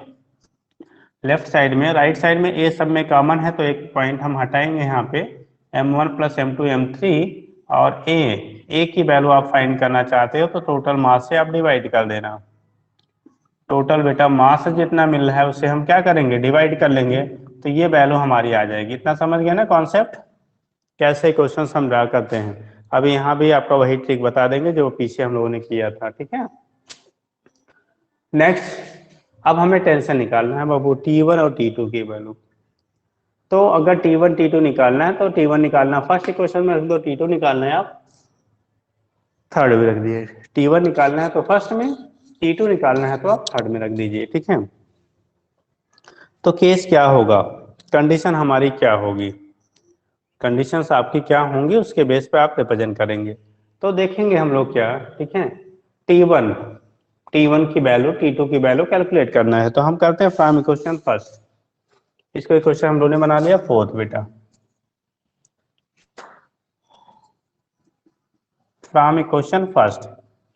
लेफ्ट साइड में। राइट साइड में A सब में कॉमन है, तो एक पॉइंट हम हटाएंगे यहाँ पे, M1 प्लस M2 M3, और A की वैल्यू आप फाइंड करना चाहते हो तो टोटल मास से आप डिवाइड कर देना। टोटल बेटा मास जितना मिल रहा है उसे हम क्या करेंगे, डिवाइड कर लेंगे, तो ये वैल्यू हमारी आ जाएगी। इतना समझ गया ना कॉन्सेप्ट, कैसे क्वेश्चन हम ड्रा करते हैं। अभी यहाँ भी आपका वही ट्रिक बता देंगे जो पीछे हम लोगों ने किया था, ठीक है। नेक्स्ट, अब हमें टेंशन निकालना है बाबू T1 और T2 की वैल्यू। तो अगर T1 T2 निकालना है तो T1 निकालना फर्स्ट इक्वेशन में रख दो, T2 निकालना है आप थर्ड में रख दिए। T1 निकालना है तो फर्स्ट में, T2 निकालना है तो आप थर्ड में रख दीजिए, ठीक है। तो केस क्या होगा, कंडीशन हमारी क्या होगी, कंडीशंस आपकी क्या होंगी, उसके बेस पे आप रिप्रेजेंट करेंगे। तो देखेंगे हम लोग क्या, ठीक है। T1 की वैल्यू T2 की वैल्यू कैलकुलेट करना है, तो हम करते हैं फ्रॉम इक्वेशन फर्स्ट। इसको इक्वेशन हम लोगों ने बना लिया फोर्थ बेटा। फ्रॉम इक्वेशन फर्स्ट,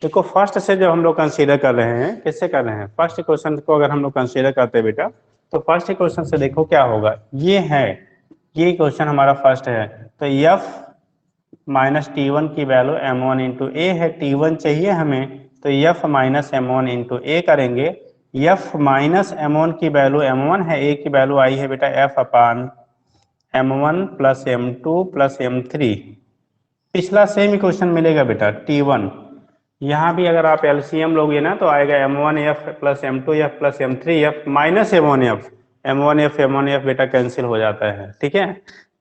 देखो फर्स्ट से जब हम लोग कंसीडर कर रहे हैं, किससे कर रहे हैं, फर्स्ट इक्वेशन को अगर हम लोग कंसीडर करते हैं बेटा, तो फर्स्ट इक्वेशन से देखो क्या होगा, ये है, ये इक्वेशन हमारा फर्स्ट है। तो F माइनस T1 की वैल्यू M1 इंटू ए है, T1 चाहिए हमें, तो F माइनस M1 इंटू ए करेंगे। F माइनस M1 की वैल्यू M1 है, A की वैल्यू आई है बेटा F अपान M1 plus M2 plus M3। पिछला सेम इक्वेशन मिलेगा बेटा T1, यहाँ भी अगर आप एलसीएम लोगे ना तो आएगा M1F plus M2F plus M3F minus M1F, M1F बेटा कैंसिल हो जाता है, ठीक है।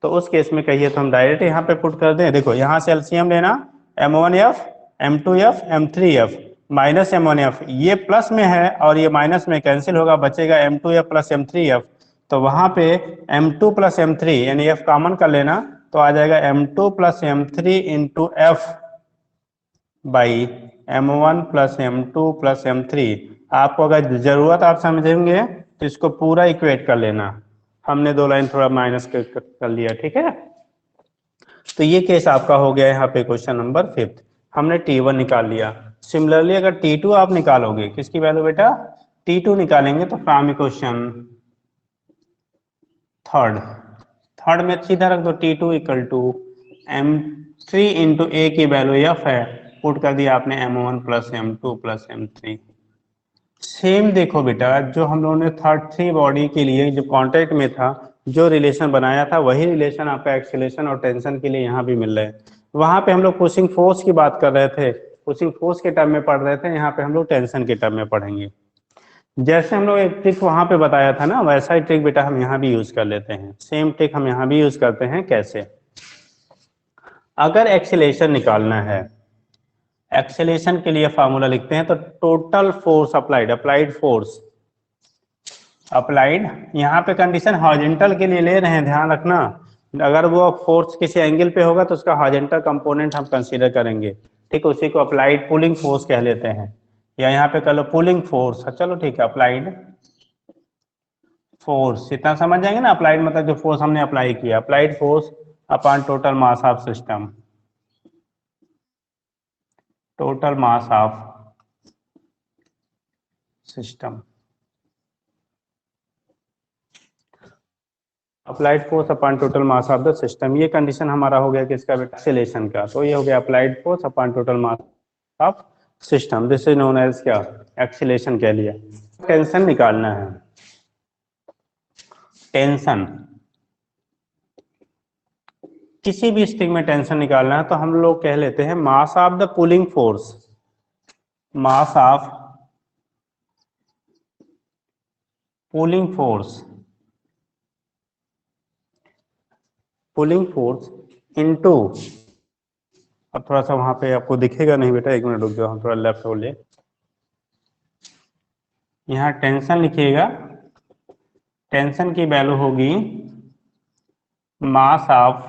तो उस केस में कहिए तो हम डायरेक्ट यहाँ पे पुट कर दें, देखो यहाँ से एलसीएम लेना, M1F M2F M3F minus M1F, ये प्लस में है और ये माइनस में कैंसिल होगा, बचेगा M2F प्लस M3F। तो वहां पे M2 प्लस M3 यानी F कॉमन कर लेना, तो आ जाएगा M2 plus M3 into F by M1 plus M2 plus M3। आपको अगर जरूरत आप समझेंगे तो इसको पूरा इक्वेट कर लेना, हमने 2 लाइन थोड़ा माइनस कर लिया, ठीक है। तो ये केस आपका हो गया यहाँ पे क्वेश्चन नंबर फिफ्थ, हमने T1 निकाल लिया। सिमिलरली अगर T2 आप निकालोगे, किसकी वैल्यू बेटा, T2 निकालेंगे, तो फ्रॉम इक्वेशन थर्ड में सीधा रख दो T2 equal to M3 into A की वैल्यू F है, पुट कर दिया आपने M1 plus M2 plus M3। Same देखो बेटा, जो हम लोगों ने थर्ड थ्री बॉडी के लिए जो कॉन्टेक्ट में था, जो रिलेशन बनाया था, वही रिलेशन आपका एक्सीलरेशन और टेंशन के लिए यहाँ भी मिल रहा है। वहां पे हम लोग पुशिंग फोर्स की बात कर रहे थे, पुशिंग फोर्स के टर्म में पढ़ रहे थे, यहाँ पे हम लोग टेंशन के टर्म में पढ़ेंगे। जैसे हम लोग एक ट्रिक वहां पे बताया था ना, वैसा ही ट्रिक बेटा हम यहाँ भी यूज कर लेते हैं। सेम ट्रिक हम यहाँ भी यूज करते हैं। कैसे, अगर एक्सीलरेशन निकालना है, एक्सीलरेशन के लिए फार्मूला लिखते हैं, तो total force applied, applied force applied, यहाँ पे कंडीशन हॉरिजॉन्टल के लिए ले रहे हैं, ध्यान रखना। अगर वो फोर्स किसी एंगल पे होगा तो उसका हॉरिजॉन्टल कंपोनेंट हम कंसीडर करेंगे। ठीक, उसी को अप्लाइड पुलिंग फोर्स कह लेते हैं, या यहाँ पे कह लो पुलिंग फोर्स, चलो ठीक है, अप्लाइड फोर्स, इतना समझ जाएंगे ना। अप्लाइड मतलब जो फोर्स हमने अप्लाई किया, applied force upon total mass of system, total mass of system, applied force upon total mass of the system. ये कंडीशन हमारा हो गया किसका बेटा, एक्सेलेरेशन का। तो ये हो गया applied force upon total mass of system, this is known as क्या, एक्सेलेरेशन कह लिया। टेंशन निकालना है, टेंशन, किसी भी स्ट्रिंग में टेंशन निकालना है तो हम लोग कह लेते हैं मास of the pulling force, mass of pulling force, pulling force into, अब थोड़ा सा वहां पे आपको दिखेगा नहीं बेटा, एक मिनट रुक जाओ, हम थोड़ा लेफ्ट हो ले, यहाँ टेंशन लिखिएगा, टेंशन की वैल्यू होगी mass of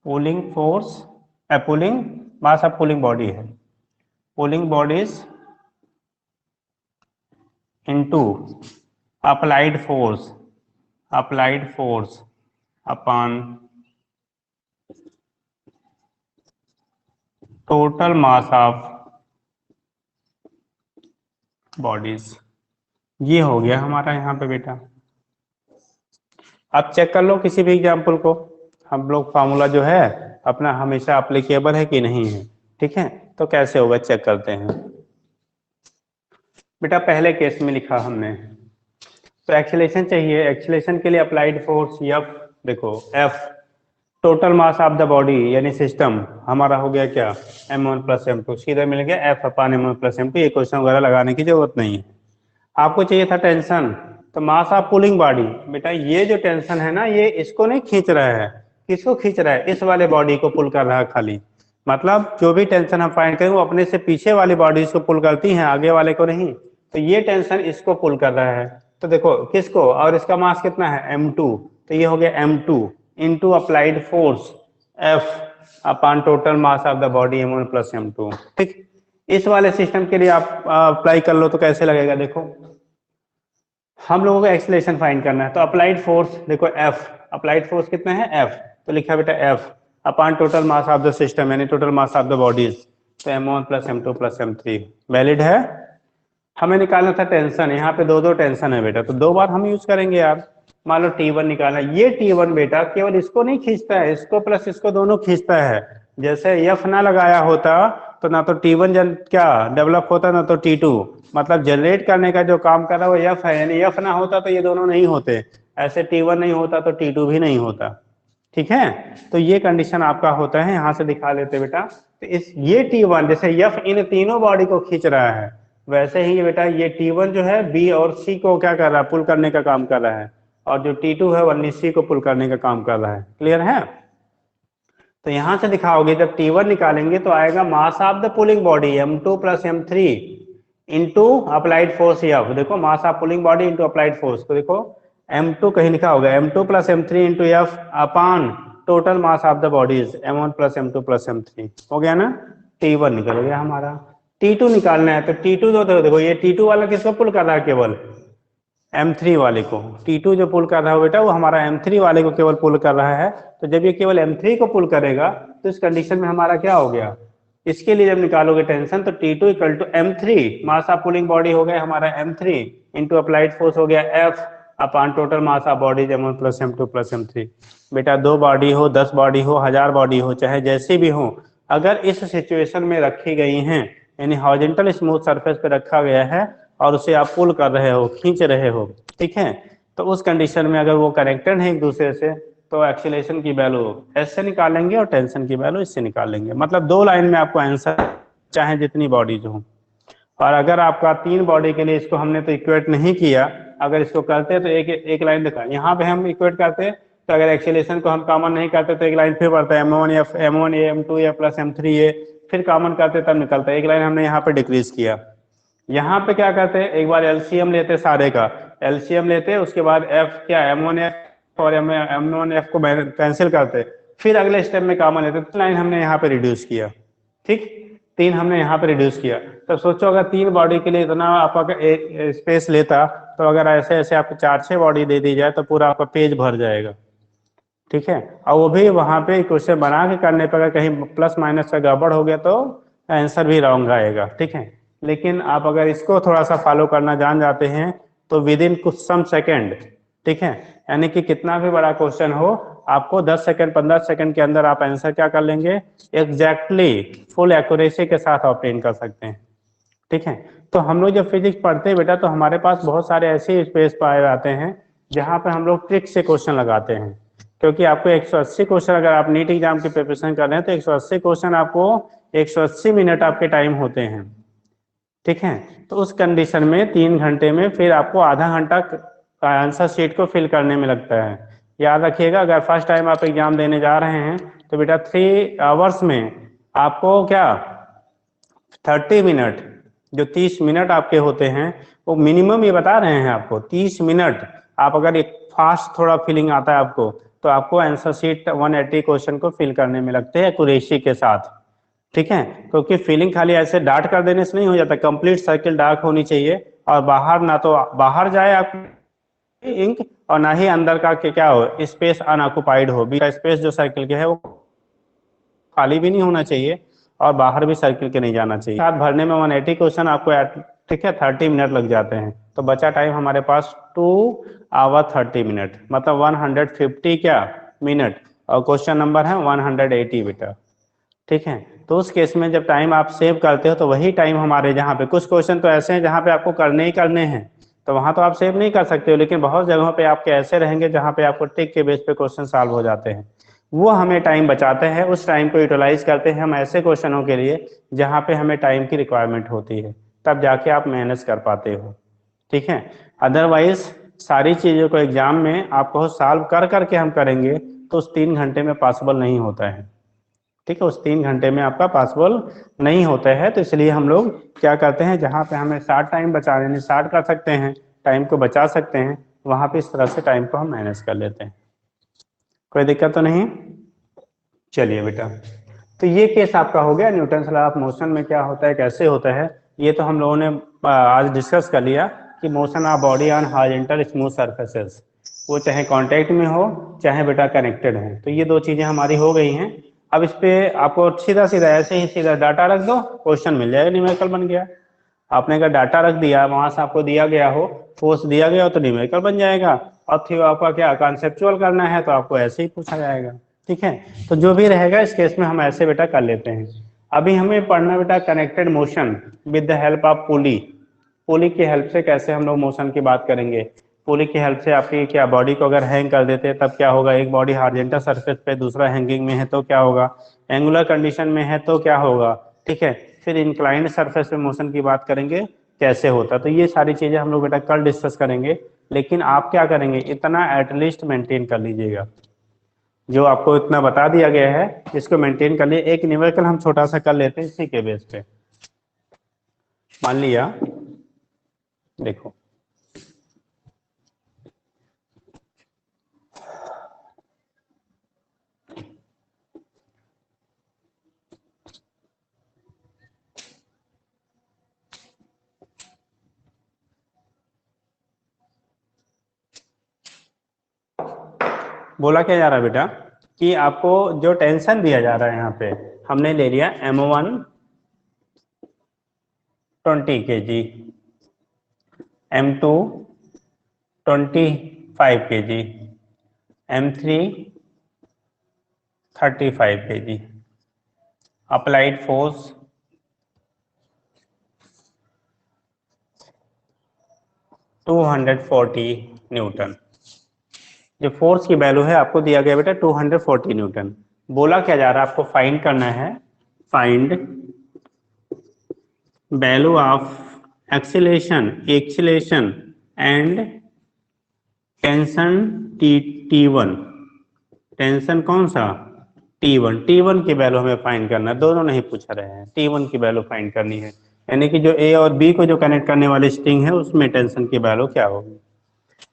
pulling force, pulling mass of pulling body है, pulling bodies into applied force, applied force upon total mass of bodies. ये हो गया हमारा यहाँ पे बेटा। आप चेक कर लो किसी भी एग्जाम्पल को, हम लोग फार्मूला जो है अपना हमेशा अप्लीकेबल है कि नहीं है, ठीक है। तो कैसे होगा चेक करते हैं बेटा। पहले केस में लिखा हमने, तो एक्सीलरेशन चाहिए, एक्सीलरेशन के लिए अप्लाइड फोर्स एफ, देखो F total mass of the body यानी सिस्टम हमारा हो गया क्या, m1 प्लस m2, सीधा मिल गया F upon m1 plus m2। ये क्वेश्चन वगैरह लगाने की जरूरत नहीं है। आपको चाहिए था टेंशन, तो मास ऑफ पुलिंग बॉडी, बेटा ये जो टेंशन है ना, ये इसको नहीं खींच रहा है, किसको खींच रहा है, इस वाले बॉडी को पुल कर रहा है खाली। मतलब जो भी टेंशन हम फाइंड करें वो अपने से पीछे वाली बॉडीज को पुल करती हैं, आगे वाले को नहीं। तो ये टेंशन इसको पुल कर रहा है, तो देखो किसको, और इसका मास कितना है m2, तो ये हो गया m2 into applied force F upon total mass of the body m1 plus m2। ठीक, इस वाले सिस्टम के लिए आप अप्लाई कर लो तो कैसे लगेगा, देखो हम लोगों को एक्सीलरेशन फाइंड करना है, तो अप्लाइड फोर्स देखो F, अप्लाइड फोर्स कितना है F, तो लिखा बेटा F upon total mass of the system यानी total mass of the bodies, तो m1 plus m2 plus m3 valid है। हमें निकालना था टेंशन, यहाँ पे दो दो टेंशन है बेटा, तो दो बार हम यूज करेंगे यार। मान लो T1 निकालना, ये T1 बेटा केवल इसको नहीं खींचता है, इसको प्लस इसको दोनों खींचता है। जैसे F ना लगाया होता तो ना तो T1 क्या डेवलप होता, ना तो T2, मतलब जनरेट करने का जो काम कर रहा है वो F है, यानी F ना होता तो ये दोनों नहीं होते, ऐसे T1 नहीं होता तो T2 भी नहीं होता। ठीक है, तो ये कंडीशन आपका होता है, यहाँ से दिखा लेते बेटा। तो इस ये T1 जैसे F इन तीनों बॉडी को खींच रहा है, वैसे ही बेटा ये T1 जो है B और C को क्या कर रहा है, पुल करने का काम कर रहा है, और जो T2 है वो C को पुल करने का काम कर रहा है। क्लियर है। तो यहां से दिखाओगे जब T1 निकालेंगे तो आएगा मास of the pulling body m2 plus m3 into applied force F। देखो मास of pulling body into applied force, तो देखो m2 कहीं लिखा होगा m2 plus m3 into F upon total mass of the bodies m1 plus m2 plus m3, हो गया ना। T1 निकल गया हमारा। T2 निकालना है, तो T2 तो देखो ये T2 वाला किसको पुल कर रहा है, केवल M3 वाले को। T2 जो पुल कर रहा है बेटा वो हमारा M3 वाले को केवल पुल कर रहा है। तो जब ये केवल M3 को पुल करेगा तो इस कंडीशन में हमारा क्या हो गया, इसके लिए जब निकालोगे टेंशन तो T2 equal to M3 mass of pulling body हो गया हमारा M3 इंटू अप्लाइड फोर्स हो गया F upon total mass of body m1 plus m2 plus m3। बेटा 2 बॉडी हो, 10 बॉडी हो, 1000 बॉडी हो, चाहे जैसी भी हो, अगर इस सिचुएशन में रखी गई हैं, यानी हॉरिजॉन्टल स्मूथ सरफेस पे रखा गया है और उसे आप पुल कर रहे हो, खींच रहे हो, ठीक है, तो उस कंडीशन में अगर वो कनेक्टेड है एक दूसरे से तो एक्सीलरेशन की वैल्यू एस से निकालेंगे और टेंशन की वैल्यू इससे निकालेंगे। मतलब 2 लाइन में आपको आंसर, चाहे जितनी बॉडीज हो। और अगर आपका 3 बॉडी के लिए इसको हमने तो इक्वेट नहीं किया, अगर इसको करते तो एक लाइन दिखा, यहाँ पे हम इक्वेट करते तो अगर एक्सीलरेशन को हम कॉमन नहीं करते तो एक लाइन फिर बढ़ता है m1 a m2 a plus m3 a, फिर कॉमन करते तब निकलता है, एक लाइन हमने यहाँ पे डिक्रीज किया। यहाँ पे क्या करते हैं, एक बार एलसीएम लेते सारे का, एलसीएम लेते उसके बाद एफ क्या m1f और m1f को कैंसिल करते, फिर अगले स्टेप में कॉमन लेते हैं, 9 हमने यहाँ पे रिड्यूस किया, ठीक, 3 हमने यहाँ पे रिड्यूस किया। तो सोचो अगर 3 बॉडी के लिए इतना आपका स्पेस लेता, तो अगर ऐसे ऐसे आपको 4-6 बॉडी दे दी जाए तो पूरा आपका पेज भर जाएगा, ठीक है। और वो भी वहां पे क्वेश्चन बना के करने पर कहीं प्लस माइनस का गड़बड़ हो गया तो आंसर भी रॉन्ग आएगा, ठीक है। लेकिन आप अगर इसको थोड़ा सा फॉलो करना जान जाते हैं तो विद इन कुछ सम सेकेंड, ठीक है, यानी कि कितना भी बड़ा क्वेश्चन हो आपको 10 सेकंड 15 सेकंड के अंदर आप आंसर क्या कर लेंगे, एग्जैक्टली फुल एक्यूरेसी के साथ ऑब्टेन कर सकते हैं, ठीक है। तो हम लोग जब फिजिक्स पढ़ते हैं बेटा तो हमारे पास बहुत सारे ऐसे स्पेस पाए जाते हैं जहाँ पे हम लोग ट्रिक से क्वेश्चन लगाते हैं, क्योंकि आपको 180 क्वेश्चन, अगर आप नीट एग्जाम की प्रिपरेशन कर रहे हैं तो 180 क्वेश्चन आपको 180 मिनट आपके टाइम होते हैं, ठीक है। तो उस कंडीशन में 3 घंटे में फिर आपको आधा घंटा आंसर शीट को फिल करने में लगता है। याद रखिएगा अगर फर्स्ट टाइम आप एग्जाम देने जा रहे हैं तो बेटा 3 आवर्स में आपको क्या 30 मिनट, जो 30 मिनट आपके होते हैं वो मिनिमम ये बता रहे हैं आपको 30 मिनट। आप अगर एक फास्ट थोड़ा फीलिंग आता है आपको तो आपको आंसर शीट 180 क्वेश्चन को फिल करने में लगते हैं एक्यूरेसी के साथ, ठीक है। क्योंकि फीलिंग खाली ऐसे डार्क कर देने से नहीं हो जाता, कंप्लीट सर्किल डार्क होनी चाहिए और बाहर ना तो बाहर जाए आप इंक और ना ही अंदर का क्या हो स्पेस अनऑक्युपाइड हो, बीच का स्पेस जो सर्किल के है वो खाली भी नहीं होना चाहिए और बाहर भी सर्किल के नहीं जाना चाहिए। साथ भरने में 180 क्वेश्चन आपको ठीक है 30 मिनट लग जाते हैं, तो बचा टाइम हमारे पास 2 आवर 30 मिनट, मतलब 150 क्या मिनट, और क्वेश्चन नंबर है 180 बेटा, ठीक है। तो उस केस में जब टाइम आप सेव करते हो तो वही टाइम हमारे जहाँ पे कुछ क्वेश्चन तो ऐसे हैं जहाँ पे आपको करने ही करने हैं तो वहां तो आप सेव नहीं कर सकते हो, लेकिन बहुत जगहों पे आपके ऐसे रहेंगे जहाँ पे आपको टिक के बेस पे क्वेश्चन सॉल्व हो जाते हैं, वो हमें टाइम बचाते हैं। उस टाइम को यूटिलाइज करते हैं हम ऐसे क्वेश्चनों के लिए जहाँ पे हमें टाइम की रिक्वायरमेंट होती है, तब जाके आप मैनेज कर पाते हो, ठीक है। अदरवाइज सारी चीजों को एग्जाम में आपको सॉल्व कर करके हम करेंगे तो उस 3 घंटे में पॉसिबल नहीं होता है, ठीक है। उस 3 घंटे में आपका पॉसिबल नहीं होता है, तो इसलिए हम लोग क्या करते हैं जहाँ पे हमें शार्ट टाइम बचाने शार्ट कर सकते हैं, टाइम को बचा सकते हैं, वहां पे इस तरह से टाइम को हम मैनेज कर लेते हैं। कोई दिक्कत तो नहीं? चलिए बेटा, तो ये केस आपका हो गया न्यूटन लॉ ऑफ मोशन में क्या होता है कैसे होता है, ये तो हम लोगों ने आज डिस्कस कर लिया कि motion of body on horizontal smooth surfaces, वो चाहे कांटेक्ट में हो चाहे बेटा कनेक्टेड है, तो ये 2 चीजें हमारी हो गई हैं। अब इस पे आपको सीधा सीधा ऐसे ही सीधा डाटा रख दो, क्वेश्चन मिल जाएगा, न्यूमेरिकल बन गया। आपने अगर डाटा रख दिया वहां से आपको दिया गया हो, फोर्स दिया गया हो तो न्यूमेरिकल बन जाएगा, और फिर आपका क्या कॉन्सेप्चुअल करना है तो आपको ऐसे ही पूछा जाएगा, ठीक है। तो जो भी रहेगा इस केस में हम ऐसे बेटा कर लेते हैं। अभी हमें पढ़ना बेटा connected motion with the help of pulley. Pulley की हेल्प से कैसे हम लोग मोशन की बात करेंगे। पुली की हेल्प से आपकी क्या बॉडी को अगर हैंग कर देते हैं तब क्या होगा, एक बॉडी हॉरिजॉन्टल सरफेस पे दूसरा हैंगिंग में है तो क्या होगा, एंगुलर कंडीशन में है तो क्या होगा, ठीक है। फिर इंक्लाइंड सरफेस पे मोशन की बात करेंगे कैसे होता, तो ये सारी चीजें हम लोग बेटा कल डिस्कस करेंगे। लेकिन आप क्या करेंगे, इतना एटलीस्ट मेंटेन कर लीजिएगा, जो आपको इतना बता दिया गया है इसको मेंटेन कर लिए। एक न्यूमेरिकल हम छोटा सा कर लेते हैं इसी के बेस पे। मान लिया देखो, बोला क्या जा रहा है बेटा कि आपको जो टेंशन दिया जा रहा है यहाँ पे हमने ले लिया M1 20 kg, M2 25 kg, M3 35 kg, applied force 240 Newton. जो फोर्स की वैल्यू है आपको दिया गया बेटा 240 न्यूटन। बोला क्या जा रहा है, आपको फाइंड करना है, find value of acceleration and tension T1। Tension कौन सा, T1 की वैल्यू हमें फाइंड करना है, दोनों नहीं पूछ रहे हैं, T1 की वैल्यू फाइंड करनी है, यानी कि जो A और B को जो कनेक्ट करने वाली स्ट्रिंग है उसमें टेंशन की वैल्यू क्या होगी।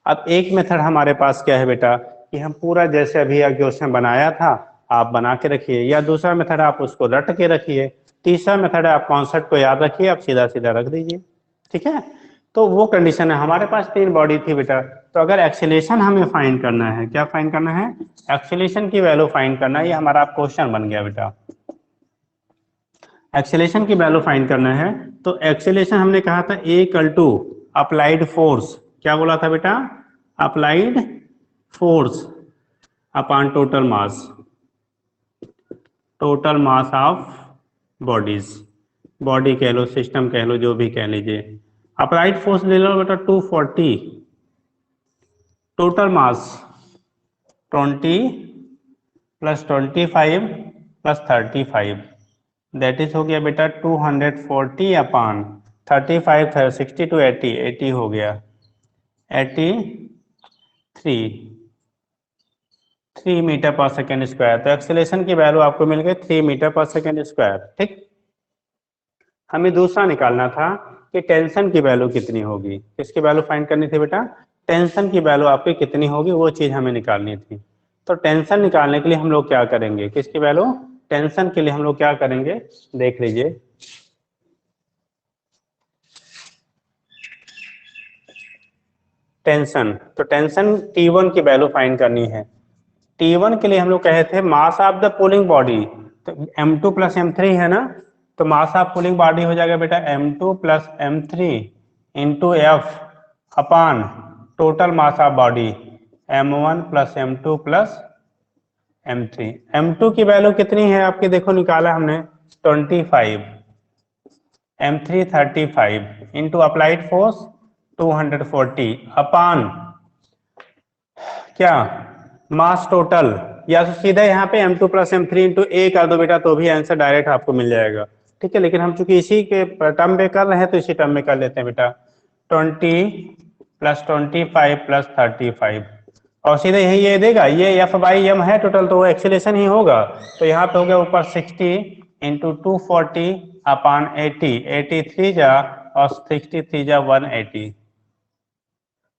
अब एक मेथड हमारे पास क्या है बेटा कि हम पूरा जैसे अभी क्वेश्चन बनाया था आप बना के रखिए, या दूसरा मेथड आप उसको रट के रखिए, तीसरा मेथड है आप कॉन्सेप्ट को याद रखिए, आप सीधा सीधा रख दीजिए। ठीक है, तो वो कंडीशन है। हमारे पास 3 बॉडी थी बेटा, तो अगर एक्सेलेरेशन हमें फाइंड करना है, क्या फाइंड करना है, एक्सेलेरेशन की वैल्यू फाइंड करना है, ये हमारा क्वेश्चन बन गया बेटा। एक्सेलेरेशन की वैल्यू फाइंड करना है, तो एक्सेलेरेशन हमने कहा था A equal to applied force, क्या बोला था बेटा, applied force upon total mass of bodies, body कह लो, सिस्टम कह लो, जो भी कह लीजिए। अप्लाइड फोर्स ले लो बेटा 240, total mass 20 plus 25 plus 35, that is हो गया बेटा 240 अपॉन 35 62 80, 80 हो गया 3 मीटर पर सेकेंड स्क्वायर। तो एक्सेलेरेशन की वैल्यू आपको मिल गई 3 मीटर पर सेकेंड स्क्वायर। ठीक, हमें दूसरा निकालना था कि टेंशन की वैल्यू कितनी होगी। किसकी वैल्यू फाइंड करनी थी बेटा, टेंशन की वैल्यू आपकी कितनी होगी, वो चीज हमें निकालनी थी। तो टेंशन निकालने के लिए हम लोग क्या करेंगे, किसकी वैल्यू, टेंशन के लिए हम लोग क्या करेंगे, देख लीजिए। टेंशन, तो टेंशन T1 की वैल्यू फाइंड करनी है। T1 के लिए हम लोग कहे थे मास ऑफ द पुलिंग बॉडी, तो M2 प्लस M3 है ना, तो मास ऑफ पुलिंग बॉडी हो जाएगा बेटा M2 plus M3 into F upon total mass of body M1 plus M2 plus M3। M2 की वैल्यू कितनी है आपकी, देखो निकाला हमने 25, M3 35 into applied force 240 upon क्या, मास टोटल, या तो सीधा यहाँ पे M2 प्लस M3 इंटू ए कर दो बेटा, तो भी आंसर डायरेक्ट आपको मिल जाएगा। ठीक है, लेकिन हम चूंकि इसी के टर्म में कर रहे हैं तो इसी टर्म में कर लेते हैं बेटा, 20 प्लस 25 प्लस 35, और सीधे यही ये देगा, ये एफ बाई एम है टोटल, तो वो एक्सेलेरेशन ही होगा। तो यहाँ पे हो गया ऊपर 60 इंटू 240 अपॉन 80, 83 जा और 63 जा 180।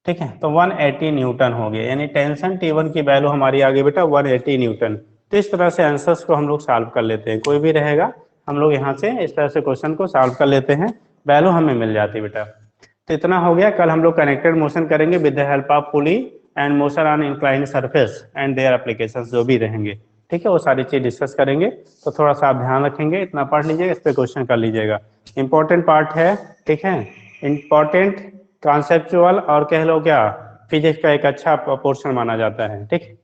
ठीक है, तो 180 न्यूटन हो गया, यानी टेंशन T1 की वैल्यू हमारी आ गई बेटा 180 न्यूटन। तो इस तरह से आंसर्स को हम लोग सॉल्व कर लेते हैं, कोई भी रहेगा हम लोग यहाँ से इस तरह से क्वेश्चन को सॉल्व कर लेते हैं, वैल्यू हमें मिल जाती है बेटा। तो इतना हो गया। कल हम लोग कनेक्टेड मोशन करेंगे with the help of pulley and motion on inclined surface and their applications जो भी रहेंगे। ठीक है, वो सारी चीज डिस्कस करेंगे, तो थोड़ा सा आप ध्यान रखेंगे, इतना पढ़ लीजिएगा, इस पर क्वेश्चन कर लीजिएगा, इंपॉर्टेंट पार्ट है। ठीक है, इंपॉर्टेंट कॉन्सेप्चुअल और कह लो क्या, फिजिक्स का एक अच्छा पोर्शन माना जाता है। ठीक,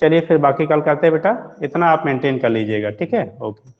चलिए फिर बाकी कल करते हैं बेटा, इतना आप मेंटेन कर लीजिएगा। ठीक है, ओके।